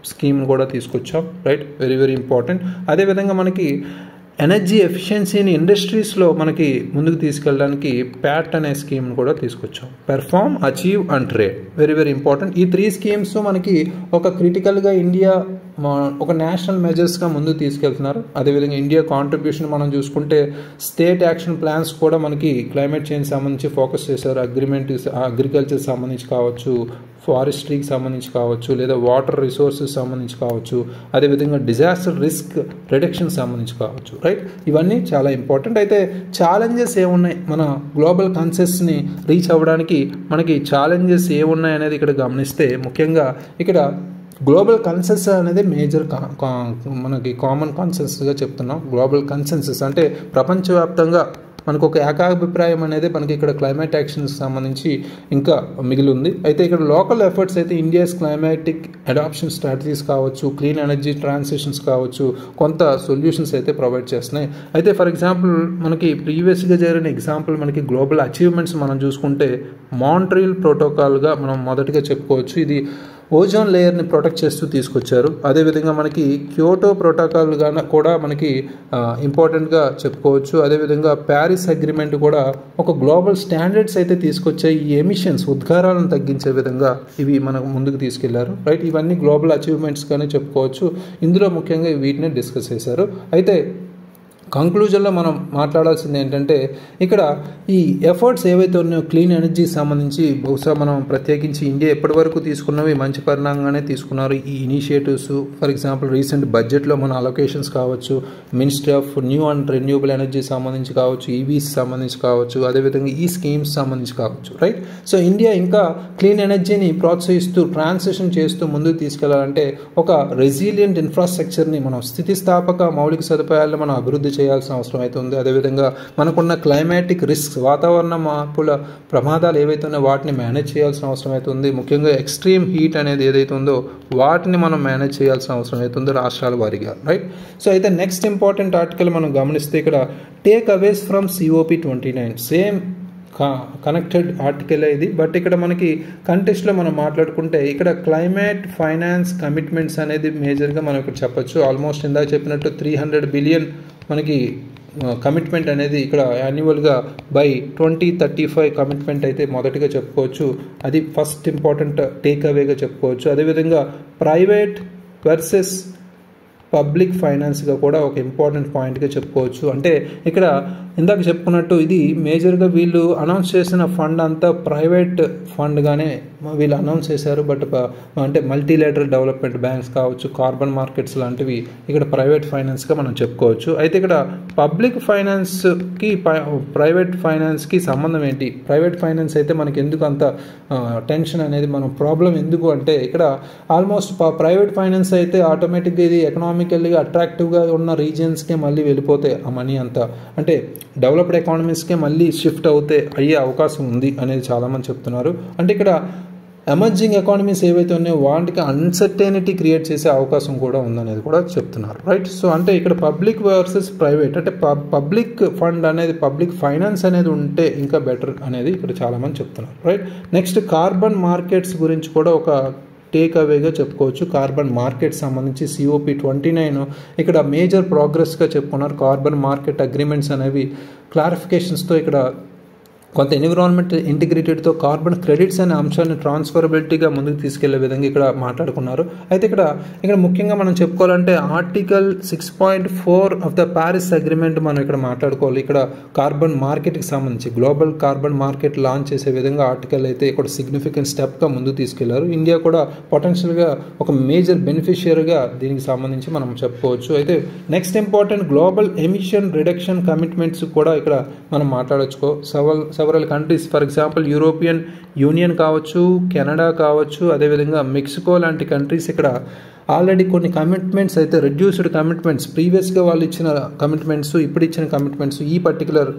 స్కీమ్ కూడా తీసుకొచ్చాం, రైట్. Very very important. అదేవిధంగా మనకి ఎనర్జీ ఎఫిషియన్సీని ఇండస్ట్రీస్లో మనకి ముందుకు తీసుకెళ్ళడానికి ప్యాట్ అనే స్కీమ్ని కూడా తీసుకొచ్చాం. Perform, achieve and trade, very very important. ఈ 3 స్కీమ్స్ మనకి ఒక క్రిటికల్గా ఇండియా ఒక నేషనల్ మెజర్స్గా ముందుకు తీసుకెళ్తున్నారు. అదేవిధంగా ఇండియా కాంట్రిబ్యూషన్ మనం చూసుకుంటే స్టేట్ యాక్షన్ ప్లాన్స్ కూడా మనకి క్లైమేట్ చేంజ్ సంబంధించి ఫోకస్ చేశారు. అగ్రికల్చర్ సంబంధించి కావచ్చు, ఫారెస్ట్రీకి సంబంధించి కావచ్చు, లేదా వాటర్ రిసోర్సెస్ సంబంధించి కావచ్చు, అదేవిధంగా డిజాస్టర్ రిస్క్ రిడక్షన్ సంబంధించి కావచ్చు, రైట్. ఇవన్నీ చాలా ఇంపార్టెంట్. అయితే ఛాలెంజెస్ ఏమున్నాయి మన గ్లోబల్ కాన్సెప్ట్స్ని రీచ్ అవ్వడానికి, మనకి ఛాలెంజెస్ ఏమున్నాయి అనేది ఇక్కడ గమనిస్తే ముఖ్యంగా ఇక్కడ గ్లోబల్ కన్సెన్సస్ అనేది మేజర్ మనకి కామన్ కన్సెన్సస్గా చెప్తున్నాం. గ్లోబల్ కన్సెన్సస్ అంటే ప్రపంచవ్యాప్తంగా మనకు ఒక ఏకాభిప్రాయం అనేది మనకి ఇక్కడ క్లైమేట్ యాక్షన్కి సంబంధించి ఇంకా మిగిలి ఉంది. అయితే ఇక్కడ లోకల్ ఎఫర్ట్స్ అయితే ఇండియాస్ క్లైమాటిక్ అడాప్షన్ స్ట్రాటజీస్ కావచ్చు, క్లీన్ ఎనర్జీ ట్రాన్సిషన్స్ కావచ్చు, కొంత సొల్యూషన్స్ అయితే ప్రొవైడ్ చేస్తున్నాయి. అయితే ఫర్ ఎగ్జాంపుల్ మనకి ప్రీవియస్గా జరిగిన ఎగ్జాంపుల్ మనకి గ్లోబల్ అచీవ్మెంట్స్ మనం చూసుకుంటే మాంట్రియల్ ప్రోటోకాల్గా మనం మొదటిగా చెప్పుకోవచ్చు. ఇది ఓజోన్ లేయర్ని ప్రొటెక్ట్ చేస్తూ తీసుకొచ్చారు. అదేవిధంగా మనకి క్యోటో ప్రోటోకాల్గా కూడా మనకి ఇంపార్టెంట్గా చెప్పుకోవచ్చు. అదేవిధంగా ప్యారిస్ అగ్రిమెంట్ కూడా ఒక గ్లోబల్ స్టాండర్డ్స్ అయితే తీసుకొచ్చాయి. ఈ ఎమిషన్స్ ఉద్గారాలను తగ్గించే విధంగా ఇవి మనకు ముందుకు తీసుకెళ్లారు, రైట్. ఇవన్నీ గ్లోబల్ అచీవ్మెంట్స్గానే చెప్పుకోవచ్చు. ఇందులో ముఖ్యంగా వీటిని డిస్కస్ చేశారు. అయితే కంక్లూజన్లో మనం మాట్లాడాల్సింది ఏంటంటే ఇక్కడ ఈ ఎఫర్ట్స్ ఏవైతే ఉన్నాయో క్లీన్ ఎనర్జీకి సంబంధించి బహుశా మనం ప్రత్యేకించి ఇండియా ఎప్పటి వరకు తీసుకున్నవి మంచి పరిణామంగానే తీసుకున్నారు ఈ ఇనిషియేటివ్స్. ఫర్ ఎగ్జాంపుల్ రీసెంట్ బడ్జెట్లో మన అలొకేషన్స్ కావచ్చు, ministry of new and renewable energy సంబంధించి కావచ్చు, ఈవీస్ సంబంధించి కావచ్చు, అదేవిధంగా ఈ స్కీమ్స్ సంబంధించి కావచ్చు, రైట్. సో ఇండియా ఇంకా క్లీన్ ఎనర్జీని ప్రోత్సహిస్తూ ట్రాన్సిషన్ చేస్తూ ముందుకు తీసుకెళ్లాలంటే ఒక రెసిలియంట్ ఇన్ఫ్రాస్ట్రక్చర్ని మనం స్థితిస్థాపక మౌలిక సదుపాయాలను మనం అభివృద్ధి చేయాల్సిన అవసరం అయితే ఉంది. అదేవిధంగా మనకున్న క్లైమాటిక్ రిస్క్స్, వాతావరణ మార్పుల ప్రమాదాలు ఏవైతే ఉన్నాయో వాటిని మేనేజ్ చేయాల్సిన అవసరం అయితే ఉంది. ముఖ్యంగా ఎక్స్ట్రీమ్ హీట్ అనేది ఏదైతే ఉందో వాటిని మనం మేనేజ్ చేయాల్సిన అవసరం అయితే ఉందో రాష్ట్రాల వారీగా, రైట్. సో అయితే నెక్స్ట్ ఇంపార్టెంట్ ఆర్టికల్ మనం గమనిస్తే ఇక్కడ takeaways from COP29 same connected article ఇది. బట్ ఇక్కడ మనకి కంటెస్ట్లో మనం మాట్లాడుకుంటే ఇక్కడ క్లైమేట్ ఫైనాన్స్ కమిట్మెంట్స్ అనేది మేజర్గా మనం ఇక్కడ చెప్పొచ్చు. ఆల్మోస్ట్ ఇందాక చెప్పినట్టు 300 బిలియన్ మనకి కమిట్మెంట్ అనేది ఇక్కడ యాన్యువల్గా బై 2035 కమిట్మెంట్ అయితే మొదటిగా చెప్పుకోవచ్చు. అది ఫస్ట్ ఇంపార్టెంట్ టేక్ అవేగా చెప్పుకోవచ్చు. అదేవిధంగా ప్రైవేట్ వర్సెస్ పబ్లిక్ ఫైనాన్స్గా కూడా ఒక ఇంపార్టెంట్ పాయింట్గా చెప్పుకోవచ్చు. అంటే ఇక్కడ ఇందాక చెప్పుకున్నట్టు ఇది మేజర్గా వీళ్ళు అనౌన్స్ చేసిన ఫండ్ అంతా ప్రైవేట్ ఫండ్గానే వీళ్ళు అనౌన్స్ చేశారు. బట్ అంటే మల్టీలేటరల్ డెవలప్మెంట్ బ్యాంక్స్ కావచ్చు, కార్బన్ మార్కెట్స్ లాంటివి ఇక్కడ ప్రైవేట్ ఫైనాన్స్గా మనం చెప్పుకోవచ్చు. అయితే ఇక్కడ పబ్లిక్ ఫైనాన్స్కి ప్రైవేట్ ఫైనాన్స్కి సంబంధం ఏంటి? ప్రైవేట్ ఫైనాన్స్ అయితే మనకి ఎందుకు అంత టెన్షన్ అనేది మనం ప్రాబ్లం ఎందుకు అంటే ఇక్కడ ఆల్మోస్ట్ ప్రైవేట్ ఫైనాన్స్ అయితే ఆటోమేటిక్గా ఇది ఎకనామికల్గా అట్రాక్టివ్గా ఉన్న రీజియన్స్కే మళ్ళీ వెళ్ళిపోతాయి ఆ మనీ అంతా. అంటే డెవలప్డ్ ఎకానమీస్కే మళ్ళీ షిఫ్ట్ అయ్యే అవకాశం ఉంది అనేది చాలామంది చెప్తున్నారు. అంటే ఇక్కడ ఎమర్జింగ్ ఎకానమీస్ ఏవైతే ఉన్నాయో వాటికి అన్సర్టెనిటీ క్రియేట్ చేసే అవకాశం కూడా ఉందనేది కూడా చెప్తున్నారు, రైట్. సో అంటే ఇక్కడ పబ్లిక్ వర్సెస్ ప్రైవేట్ అంటే పబ్లిక్ ఫండ్ అనేది పబ్లిక్ ఫైనాన్స్ అనేది ఉంటే ఇంకా బెటర్ అనేది ఇక్కడ చాలామంది చెప్తున్నారు, రైట్. నెక్స్ట్ కార్బన్ మార్కెట్స్ గురించి కూడా ఒక టేక్ అవేగా చెప్పుకోవచ్చు. కార్బన్ మార్కెట్ సంబంధించి COP29 ఇక్కడ మేజర్ ప్రోగ్రెస్గా చెప్పుకున్నారు. కార్బన్ మార్కెట్ అగ్రిమెంట్స్ అనేవి క్లారిఫికేషన్స్తో ఇక్కడ కొంత ఎన్విరాన్మెంట్ ఇంటిగ్రేటెడ్తో కార్బన్ క్రెడిట్స్ అనే అంశాన్ని ట్రాన్స్ఫరబిలిటీగా ముందుకు తీసుకెళ్లే విధంగా ఇక్కడ మాట్లాడుకున్నారు. అయితే ఇక్కడ ముఖ్యంగా మనం చెప్పుకోవాలంటే article 6.4 of the Paris agreement మనం ఇక్కడ మాట్లాడుకోవాలి. ఇక్కడ కార్బన్ మార్కెట్కి సంబంధించి గ్లోబల్ కార్బన్ మార్కెట్ లాంచ్ చేసే విధంగా ఆర్టికల్ అయితే ఇక్కడ సిగ్నిఫికెంట్ స్టెప్గా ముందుకు తీసుకెళ్లారు. ఇండియా కూడా పొటెన్షియల్గా ఒక మేజర్ బెనిఫిషియరీగా దీనికి సంబంధించి మనం చెప్పుకోవచ్చు. అయితే next important global emission reduction commitments కూడా ఇక్కడ మనం మాట్లాడొచ్చుకో. Several countries, for example European Union కావచ్చు, కెనడా కావచ్చు, అదేవిధంగా మెక్సికో లాంటి కంట్రీస్ ఇక్కడ ఆల్రెడీ కొన్ని కమిట్మెంట్స్ అయితే రెడ్యూస్డ్ కమిట్మెంట్స్, ప్రీవియస్గా వాళ్ళు ఇచ్చిన కమిట్మెంట్స్, ఇప్పుడు ఇచ్చిన కమిట్మెంట్స్, ఈ పర్టికులర్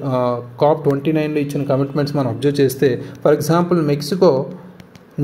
COP29లో ఇచ్చిన కమిట్మెంట్స్ మనం అబ్జర్వ్ చేస్తే, for example Mexico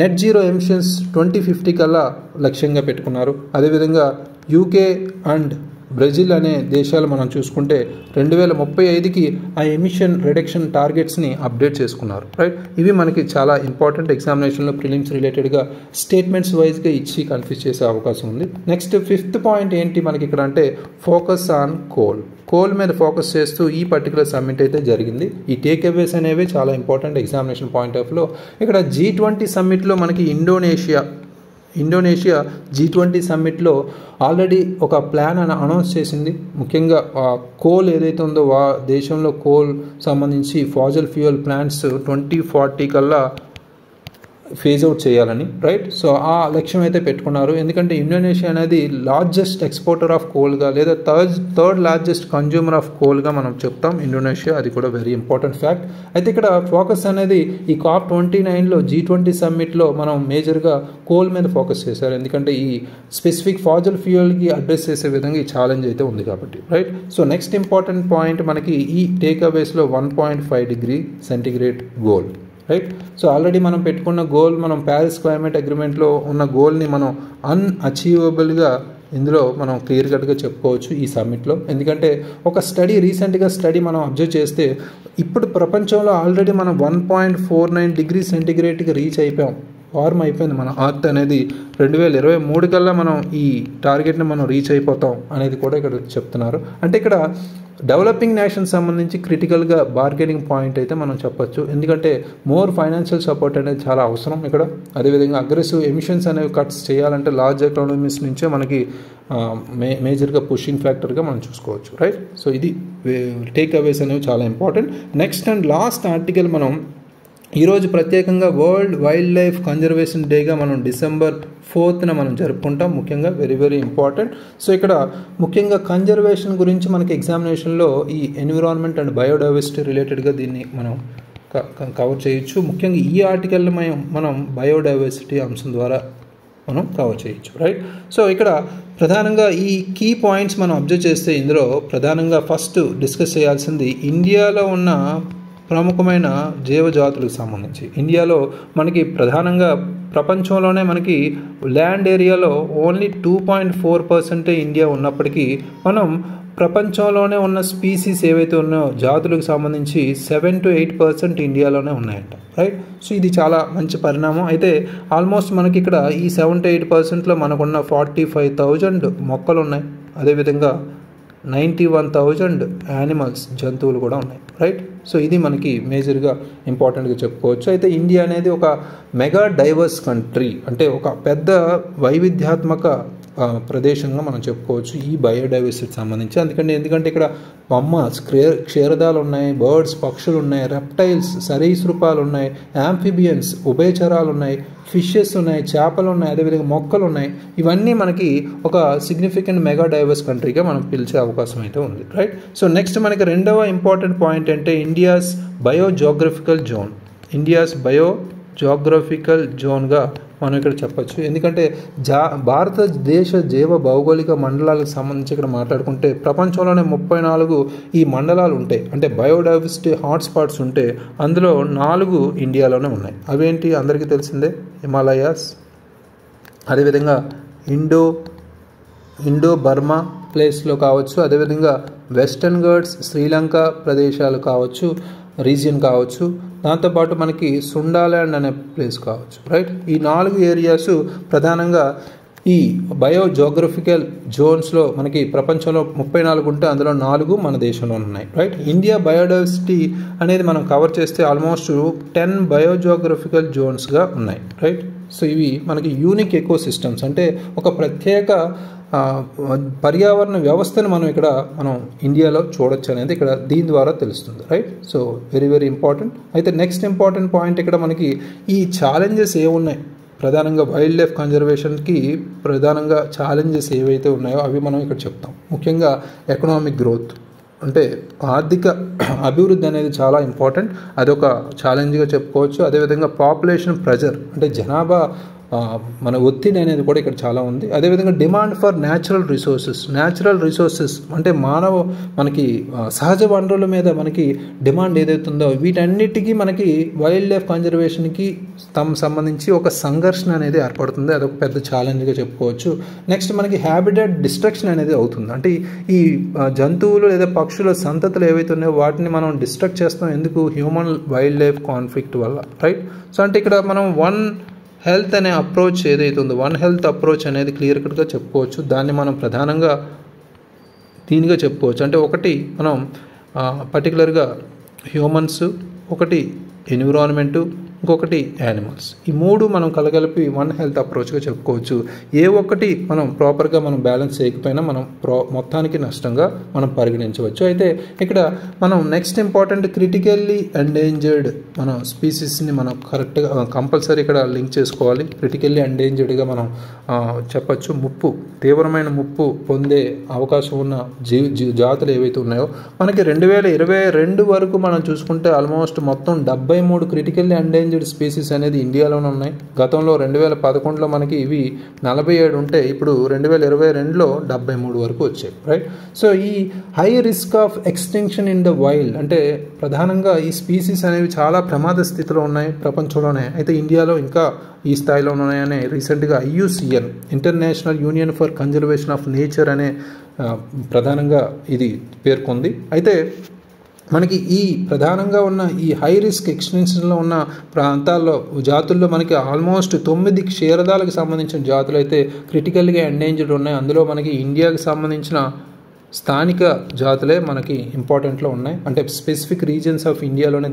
net zero emissions 2050 కల్లా లక్ష్యంగా పెట్టుకున్నారు. అదేవిధంగా యూకే అండ్ బ్రెజిల్ అనే దేశాలు మనం చూసుకుంటే 2035కి ఆ ఎమిషన్ రిడక్షన్ టార్గెట్స్ని అప్డేట్ చేసుకున్నారు. రైట్, ఇవి మనకి చాలా ఇంపార్టెంట్ ఎగ్జామినేషన్లో ప్రిలిమ్స్ రిలేటెడ్గా స్టేట్మెంట్స్ వైజ్గా ఇచ్చి కన్ఫ్యూజ్ చేసే అవకాశం ఉంది. నెక్స్ట్ 5th పాయింట్ ఏంటి మనకి ఇక్కడ అంటే ఫోకస్ ఆన్ కోల్ మీద ఫోకస్ చేస్తూ ఈ పర్టికులర్ సమ్మిట్ అయితే జరిగింది. ఈ టేక్ అవేస్ అనేవి చాలా ఇంపార్టెంట్ ఎగ్జామినేషన్ పాయింట్ ఆఫ్ లో. ఇక్కడ G20 సమ్మిట్లో మనకి ఇండోనేషియా G20 సమ్మిట్లో ఆల్రెడీ ఒక ప్లాన్ అనౌన్స్ చేసింది. ముఖ్యంగా కోల్ ఏదైతే ఉందో దేశంలో కోల్ సంబంధించి ఫాజిల్ ఫ్యూయల్ ప్లాంట్స్ 2040 కల్లా ఫేజ్ అవుట్ చేయాలని. రైట్, సో ఆ లక్ష్యం అయితే పెట్టుకున్నారు. ఎందుకంటే ఇండోనేషియా అనేది లార్జెస్ట్ ఎక్స్పోర్టర్ ఆఫ్ కోల్గా లేదా థర్డ్ లార్జెస్ట్ కన్జ్యూమర్ ఆఫ్ కోల్గా మనం చెప్తాం ఇండోనేషియా. అది కూడా వెరీ ఇంపార్టెంట్ ఫ్యాక్ట్. అయితే ఇక్కడ ఫోకస్ అనేది ఈ COP29లో G20 సమ్మిట్లో మనం మేజర్గా కోల్ మీద ఫోకస్ చేశారు. ఎందుకంటే ఈ స్పెసిఫిక్ ఫాజిల్ ఫ్యూయల్కి అడ్రస్ చేసే విధంగా ఈ ఛాలెంజ్ అయితే ఉంది కాబట్టి. Right, so next important point మనకి ఈ టేక్ అవేస్లో 1.5 degree centigrade goal. Right, so already మనం పెట్టుకున్న గోల్, మనం ప్యారిస్ క్లైమేట్ అగ్రిమెంట్లో ఉన్న గోల్ని మనం అన్అచీవబుల్గా ఇందులో మనం క్లియర్ కట్గా చెప్పుకోవచ్చు ఈ సమ్మిట్లో. ఎందుకంటే ఒక రీసెంట్గా స్టడీ మనం అబ్జర్వ్ చేస్తే ఇప్పుడు ప్రపంచంలో ఆల్రెడీ మనం 1.49 డిగ్రీ సెంటిగ్రేడ్కి రీచ్ అయిపోయాం. వార్మ్ అయిపోయింది మన అర్త్ అనేది. 2023 కల్లా మనం ఈ టార్గెట్ని మనం రీచ్ అయిపోతాం అనేది కూడా ఇక్కడ చెప్తున్నారు. అంటే ఇక్కడ డెవలపింగ్ నేషన్ సంబంధించి క్రిటికల్గా బార్గెనింగ్ పాయింట్ అయితే మనం చెప్పొచ్చు. ఎందుకంటే మోర్ ఫైనాన్షియల్ సపోర్ట్ అనేది చాలా అవసరం ఇక్కడ. అదేవిధంగా అగ్రెసివ్ ఎమిషన్స్ అనేవి కట్స్ చేయాలంటే లార్జ్ ఎకానమీస్ నుంచే మనకి మేజర్గా పుషింగ్ ఫ్యాక్టర్గా మనం చూసుకోవచ్చు. రైట్, సో ఇది టేక్ అవేస్ అనేవి చాలా important. Next and last article మనం ఈరోజు ప్రత్యేకంగా వరల్డ్ వైల్డ్ లైఫ్ కన్జర్వేషన్ డేగా మనం December 4th మనం జరుపుకుంటాం. ముఖ్యంగా వెరీ వెరీ ఇంపార్టెంట్. సో ఇక్కడ ముఖ్యంగా కన్జర్వేషన్ గురించి మనకి ఎగ్జామినేషన్లో ఈ ఎన్విరాన్మెంట్ అండ్ బయోడైవర్సిటీ రిలేటెడ్గా దీన్ని మనం కవర్ చేయొచ్చు. ముఖ్యంగా ఈ ఆర్టికల్లో మనం బయోడైవర్సిటీ అంశం ద్వారా మనం కవర్ చేయొచ్చు. రైట్, సో ఇక్కడ ప్రధానంగా ఈ కీ పాయింట్స్ మనం అబ్జర్వ్ చేస్తే ఇందులో ప్రధానంగా ఫస్ట్ డిస్కస్ చేయాల్సింది ఇండియాలో ఉన్న ప్రముఖమైన జీవజాతులకు సంబంధించి. ఇండియాలో మనకి ప్రధానంగా ప్రపంచంలోనే మనకి ల్యాండ్ ఏరియాలో ఓన్లీ 2.4% ఇండియా ఉన్నప్పటికీ మనం ప్రపంచంలోనే ఉన్న స్పీసీస్ ఏవైతే ఉన్నాయో జాతులకు సంబంధించి 7 to 8% ఇండియాలోనే ఉన్నాయంట. రైట్, సో ఇది చాలా మంచి పరిణామం. అయితే ఆల్మోస్ట్ మనకి ఇక్కడ ఈ 7 to 8%లో మనకున్న 45,000 మొక్కలు ఉన్నాయి. అదేవిధంగా 91,000 యానిమల్స్, జంతువులు కూడా ఉన్నాయి. రైట్, సో ఇది మనకి మేజర్గా ఇంపార్టెంట్గా చెప్పుకోవచ్చు. అయితే ఇండియా అనేది ఒక మెగా డైవర్స్ కంట్రీ, అంటే ఒక పెద్ద వైవిధ్యాత్మక ప్రదేశంగా మనం చెప్పుకోవచ్చు ఈ బయోడైవర్సిటీకి సంబంధించి. ఎందుకంటే ఇక్కడ క్షీరదాలు ఉన్నాయి, బర్డ్స్ పక్షులు ఉన్నాయి, రెప్టైల్స్ సరీసృపాలు ఉన్నాయి, యాంఫిబియన్స్ ఉభయచరాలు ఉన్నాయి, ఫిషెస్ ఉన్నాయి, చేపలు ఉన్నాయి, అదేవిధంగా మొక్కలు ఉన్నాయి. ఇవన్నీ మనకి ఒక సిగ్నిఫికెంట్ మెగా డైవర్స్ కంట్రీగా మనం పిలిచే అవకాశం అయితే ఉంది. రైట్, సో నెక్స్ట్ మనకి రెండవ ఇంపార్టెంట్ పాయింట్ అంటే ఇండియాస్ బయోజోగ్రఫికల్ జోన్గా మనం ఇక్కడ చెప్పచ్చు. ఎందుకంటే భారతదేశ జీవ భౌగోళిక మండలాలకు సంబంధించి ఇక్కడ మాట్లాడుకుంటే ప్రపంచంలోనే 34 ఈ మండలాలు ఉంటాయి. అంటే బయోడైవర్సిటీ హాట్స్పాట్స్ ఉంటే అందులో 4 ఇండియాలోనే ఉన్నాయి. అవేంటి అందరికీ తెలిసిందే, హిమాలయాస్, అదేవిధంగా ఇండో బర్మా ప్లేస్లో కావచ్చు, అదేవిధంగా వెస్టర్న్ ఘాట్స్ శ్రీలంక ప్రదేశాలు కావచ్చు, రీజియన్ కావచ్చు, దాంతోపాటు మనకి సుండాల్యాండ్ అనే ప్లేస్ కావచ్చు. రైట్, ఈ 4 ఏరియాస్ ప్రధానంగా ఈ బయోజోగ్రఫికల్ జోన్స్లో మనకి ప్రపంచంలో 34 ఉంటే అందులో 4 మన దేశంలో ఉన్నాయి, రైట్. ఇండియా బయోడైవర్సిటీ అనేది మనం కవర్ చేస్తే ఆల్మోస్ట్ 10 బయోజోగ్రఫికల్ జోన్స్గా ఉన్నాయి, రైట్. సో ఇవి మనకి యూనిక్ ఎకో సిస్టమ్స్, అంటే ఒక ప్రత్యేక పర్యావరణ వ్యవస్థను మనం ఇండియాలో చూడొచ్చు అనేది ఇక్కడ దీని ద్వారా తెలుస్తుంది, right. So very very important. అయితే నెక్స్ట్ ఇంపార్టెంట్ పాయింట్ ఇక్కడ మనకి ఈ ఛాలెంజెస్ ఏమున్నాయి, ప్రధానంగా వైల్డ్ లైఫ్ కన్జర్వేషన్కి ప్రధానంగా ఛాలెంజెస్ ఏవైతే ఉన్నాయో అవి మనం ఇక్కడ చెప్తాం. ముఖ్యంగా ఎకనామిక్ గ్రోత్, అంటే ఆర్థిక అభివృద్ధి అనేది చాలా ఇంపార్టెంట్, అదొక ఛాలెంజ్గా చెప్పుకోవచ్చు. అదేవిధంగా పాపులేషన్ ప్రెజర్, అంటే జనాభా మన ఒత్తిడి అనేది కూడా ఇక్కడ చాలా ఉంది. అదేవిధంగా డిమాండ్ ఫర్ న్యాచురల్ రిసోర్సెస్ అంటే మనకి సహజ వనరుల మీద మనకి డిమాండ్ ఏదైతుందో వీటన్నిటికీ మనకి వైల్డ్ లైఫ్ కన్జర్వేషన్కి సంబంధించి ఒక సంఘర్షణ అనేది ఏర్పడుతుంది, అదొక పెద్ద ఛాలెంజ్గా చెప్పుకోవచ్చు. నెక్స్ట్ మనకి హ్యాబిటాట్ డిస్ట్రక్షన్ అనేది అవుతుంది, అంటే ఈ జంతువులు లేదా పక్షుల సంతతులు ఏవైతే ఉన్నాయో వాటిని మనం డిస్ట్రక్ట్ చేస్తాం, ఎందుకు, హ్యూమన్ వైల్డ్ లైఫ్ కాన్ఫ్లిక్ట్ వల్ల, రైట్. సో అంటే ఇక్కడ మనం వన్ హెల్త్ అనే అప్రోచ్ ఏదైతే ఉందో వన్ హెల్త్ అప్రోచ్ అనేది క్లియర్ కట్గా చెప్పుకోవచ్చు. దాన్ని మనం ప్రధానంగా దీనిగా చెప్పుకోవచ్చు. అంటే ఒకటి మనం పర్టికులర్గా హ్యూమన్స్, ఒకటి ఎన్విరాన్మెంటు, ఇంకొకటి యానిమల్స్, ఈ 3 మనం కలగలిపి వన్ హెల్త్ అప్రోచ్గా చెప్పుకోవచ్చు. ఏ ఒక్కటి మనం ప్రాపర్గా మనం బ్యాలెన్స్ చేయకపోయినా మనం మొత్తానికి నష్టంగా మనం పరిగణించవచ్చు. అయితే ఇక్కడ మనం నెక్స్ట్ ఇంపార్టెంట్ క్రిటికల్లీ ఎండేంజర్డ్ మన స్పీసీస్ని మనం కరెక్ట్గా కంపల్సరీ ఇక్కడ లింక్ చేసుకోవాలి. క్రిటికల్లీ ఎండేంజర్డ్గా మనం చెప్పచ్చు, తీవ్రమైన ముప్పు పొందే అవకాశం ఉన్న జాతులు ఏవైతే ఉన్నాయో మనకి 2022 వరకు మనం చూసుకుంటే ఆల్మోస్ట్ మొత్తం 73 క్రిటికల్లీ ఎండేంజర్డ్ స్పీసీస్ అనేది ఇండియాలోనే ఉన్నాయి. గతంలో 2011లో మనకి ఇవి 47 ఉంటే ఇప్పుడు 2022లో 73 వరకు వచ్చాయి, రైట్. సో ఈ high risk of extinction in the wild, అంటే ప్రధానంగా ఈ స్పీసీస్ అనేవి చాలా ప్రమాద స్థితిలో ఉన్నాయి ప్రపంచంలోనే, అయితే ఇండియాలో ఇంకా ఈ స్థాయిలో ఉన్నాయని రీసెంట్గా IUCN international union for conservation of nature అనే ప్రధానంగా ఇది పేర్కొంది. అయితే మనకి ఈ ప్రధానంగా ఉన్న ఈ హై రిస్క్ ఎక్స్టెన్షన్లో ఉన్న ప్రాంతాల్లో జాతుల్లో మనకి ఆల్మోస్ట్ 9 క్షీరదాలకు సంబంధించిన జాతులు అయితే క్రిటికల్గా ఎండేంజర్డ్ ఉన్నాయి. అందులో మనకి ఇండియాకి సంబంధించిన స్థానిక జాతులే మనకి ఇంపార్టెంట్లో ఉన్నాయి, అంటే స్పెసిఫిక్ రీజన్స్ ఆఫ్ ఇండియాలోనే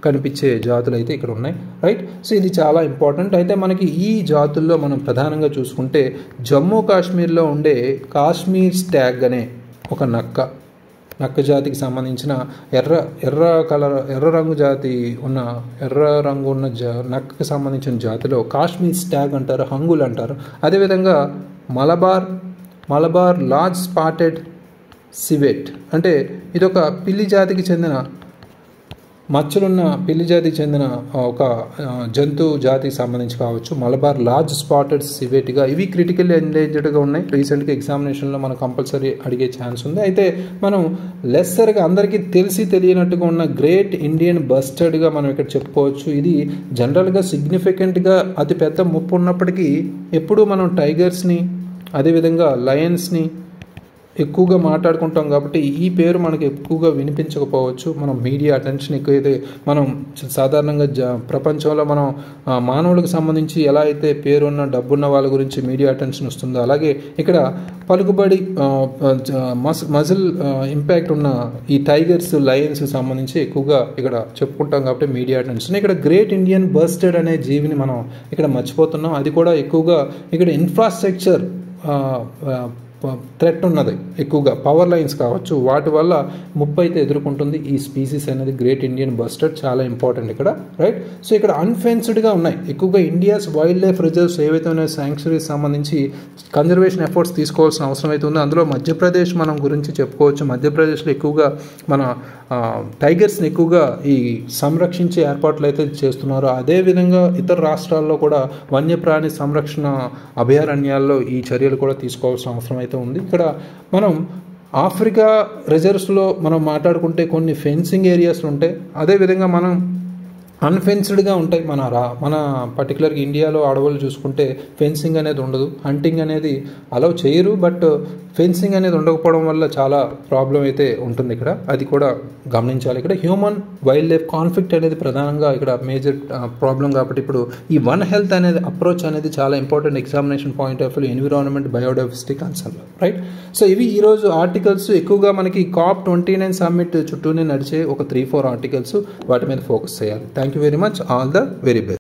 కనిపించే జాతులు అయితే ఇక్కడ ఉన్నాయి, రైట్. సో ఇది చాలా ఇంపార్టెంట్. అయితే మనకి ఈ జాతుల్లో మనం ప్రధానంగా చూసుకుంటే జమ్మూ కాశ్మీర్లో ఉండే కాశ్మీర్ స్టాగ్ అనే ఒక నక్క జాతికి సంబంధించిన ఎర్ర రంగు ఉన్న నక్కకి సంబంధించిన జాతిలో కాశ్మీర్ స్టాగ్ అంటారు, హంగుల్ అంటారు. అదేవిధంగా మలబార్ లార్జ్ స్పాటెడ్ సివెట్, అంటే ఇదొక పిల్లి జాతికి చెందిన ఒక జంతు జాతికి సంబంధించి కావచ్చు. మలబార్ లార్జ్ స్పాటెడ్ సివెట్గా ఇవి క్రిటికల్ ఎండేంజర్డ్గా ఉన్నాయి. రీసెంట్గా ఎగ్జామినేషన్లో మనం కంపల్సరీ అడిగే ఛాన్స్ ఉంది. అయితే మనం లెస్సర్గా అందరికీ తెలియనట్టుగా ఉన్న గ్రేట్ ఇండియన్ బస్టర్డ్గా మనం ఇక్కడ చెప్పుకోవచ్చు. ఇది జనరల్గా సిగ్నిఫికెంట్గా అతి పెద్ద ముప్పు ఉన్నప్పటికీ ఎప్పుడూ మనం టైగర్స్ని అదేవిధంగా లయన్స్ని ఎక్కువగా మాట్లాడుకుంటాం కాబట్టి ఈ పేరు మనకు ఎక్కువగా వినిపించకపోవచ్చు. మనం మీడియా అటెన్షన్ ఎక్కువైతే మనం సాధారణంగా ప్రపంచంలో మనం మానవులకు సంబంధించి ఎలా అయితే పేరున్న డబ్బున్న వాళ్ళ గురించి మీడియా అటెన్షన్ వస్తుందో అలాగే ఇక్కడ పలుకుబడి మజిల్ ఇంపాక్ట్ ఉన్న ఈ టైగర్స్ లయన్స్ సంబంధించి ఎక్కువగా ఇక్కడ చెప్పుకుంటాం కాబట్టి మీడియా అటెన్షన్. ఇక్కడ గ్రేట్ ఇండియన్ బస్టర్డ్ అనే జీవిని మనం ఇక్కడ మర్చిపోతున్నాం. అది కూడా ఎక్కువగా ఇక్కడ ఇన్ఫ్రాస్ట్రక్చర్ థ్రెట్ ఉన్నది, ఎక్కువగా పవర్ లైన్స్ కావచ్చు, వాటి వల్ల ముప్పు అయితే ఎదుర్కొంటుంది ఈ స్పీసీస్ అనేది. గ్రేట్ ఇండియన్ బస్టర్డ్ చాలా ఇంపార్టెంట్ ఇక్కడ, రైట్. సో ఇక్కడ అన్ఫెన్స్డ్గా ఉన్నాయి ఎక్కువగా ఇండియాస్ వైల్డ్ లైఫ్ రిజర్వ్స్ ఏవైతే ఉన్నాయో శాంక్చురీస్ సంబంధించి కన్జర్వేషన్ ఎఫర్ట్స్ తీసుకోవాల్సిన అవసరం అయితే ఉంది. అందులో మధ్యప్రదేశ్ మనం గురించి చెప్పుకోవచ్చు. మధ్యప్రదేశ్లో ఎక్కువగా మన టైగర్స్ని ఎక్కువగా ఈ సంరక్షించే ఏర్పాట్లు అయితే చేస్తున్నారు. అదేవిధంగా ఇతర రాష్ట్రాల్లో కూడా వన్యప్రాణి సంరక్షణ అభయారణ్యాల్లో ఈ చర్యలు కూడా తీసుకోవాల్సిన అవసరం అయితే ఉంది. ఇక్కడ మనం ఆఫ్రికా రిజర్వ్స్లో మనం మాట్లాడుకుంటే కొన్ని ఫెన్సింగ్ ఏరియాస్ ఉంటాయి. అదేవిధంగా మనం అన్ఫెన్స్డ్గా ఉంటాయి. మన పర్టికులర్గా ఇండియాలో అడవులు చూసుకుంటే ఫెన్సింగ్ అనేది ఉండదు, హంటింగ్ అనేది అలౌ చేయరు. బట్ ఫెన్సింగ్ అనేది ఉండకపోవడం వల్ల చాలా ప్రాబ్లం అయితే ఉంటుంది ఇక్కడ, అది కూడా గమనించాలి. ఇక్కడ హ్యూమన్ వైల్డ్ లైఫ్ కాన్ఫ్లిక్ట్ అనేది ప్రధానంగా ఇక్కడ మేజర్ ప్రాబ్లం. కాబట్టి ఇప్పుడు ఈ వన్ హెల్త్ అనేది అప్రోచ్ అనేది చాలా important examination point of view, environment biodiversity concern, right. So ఇవి ఈరోజు ఆర్టికల్స్. ఎక్కువగా మనకి COP29 సమ్మిట్ చుట్టూనే నడిచే ఒక 3-4 ఆర్టికల్స్, వాటి మీద ఫోకస్ చేయాలి. Thank you very much. All the very best.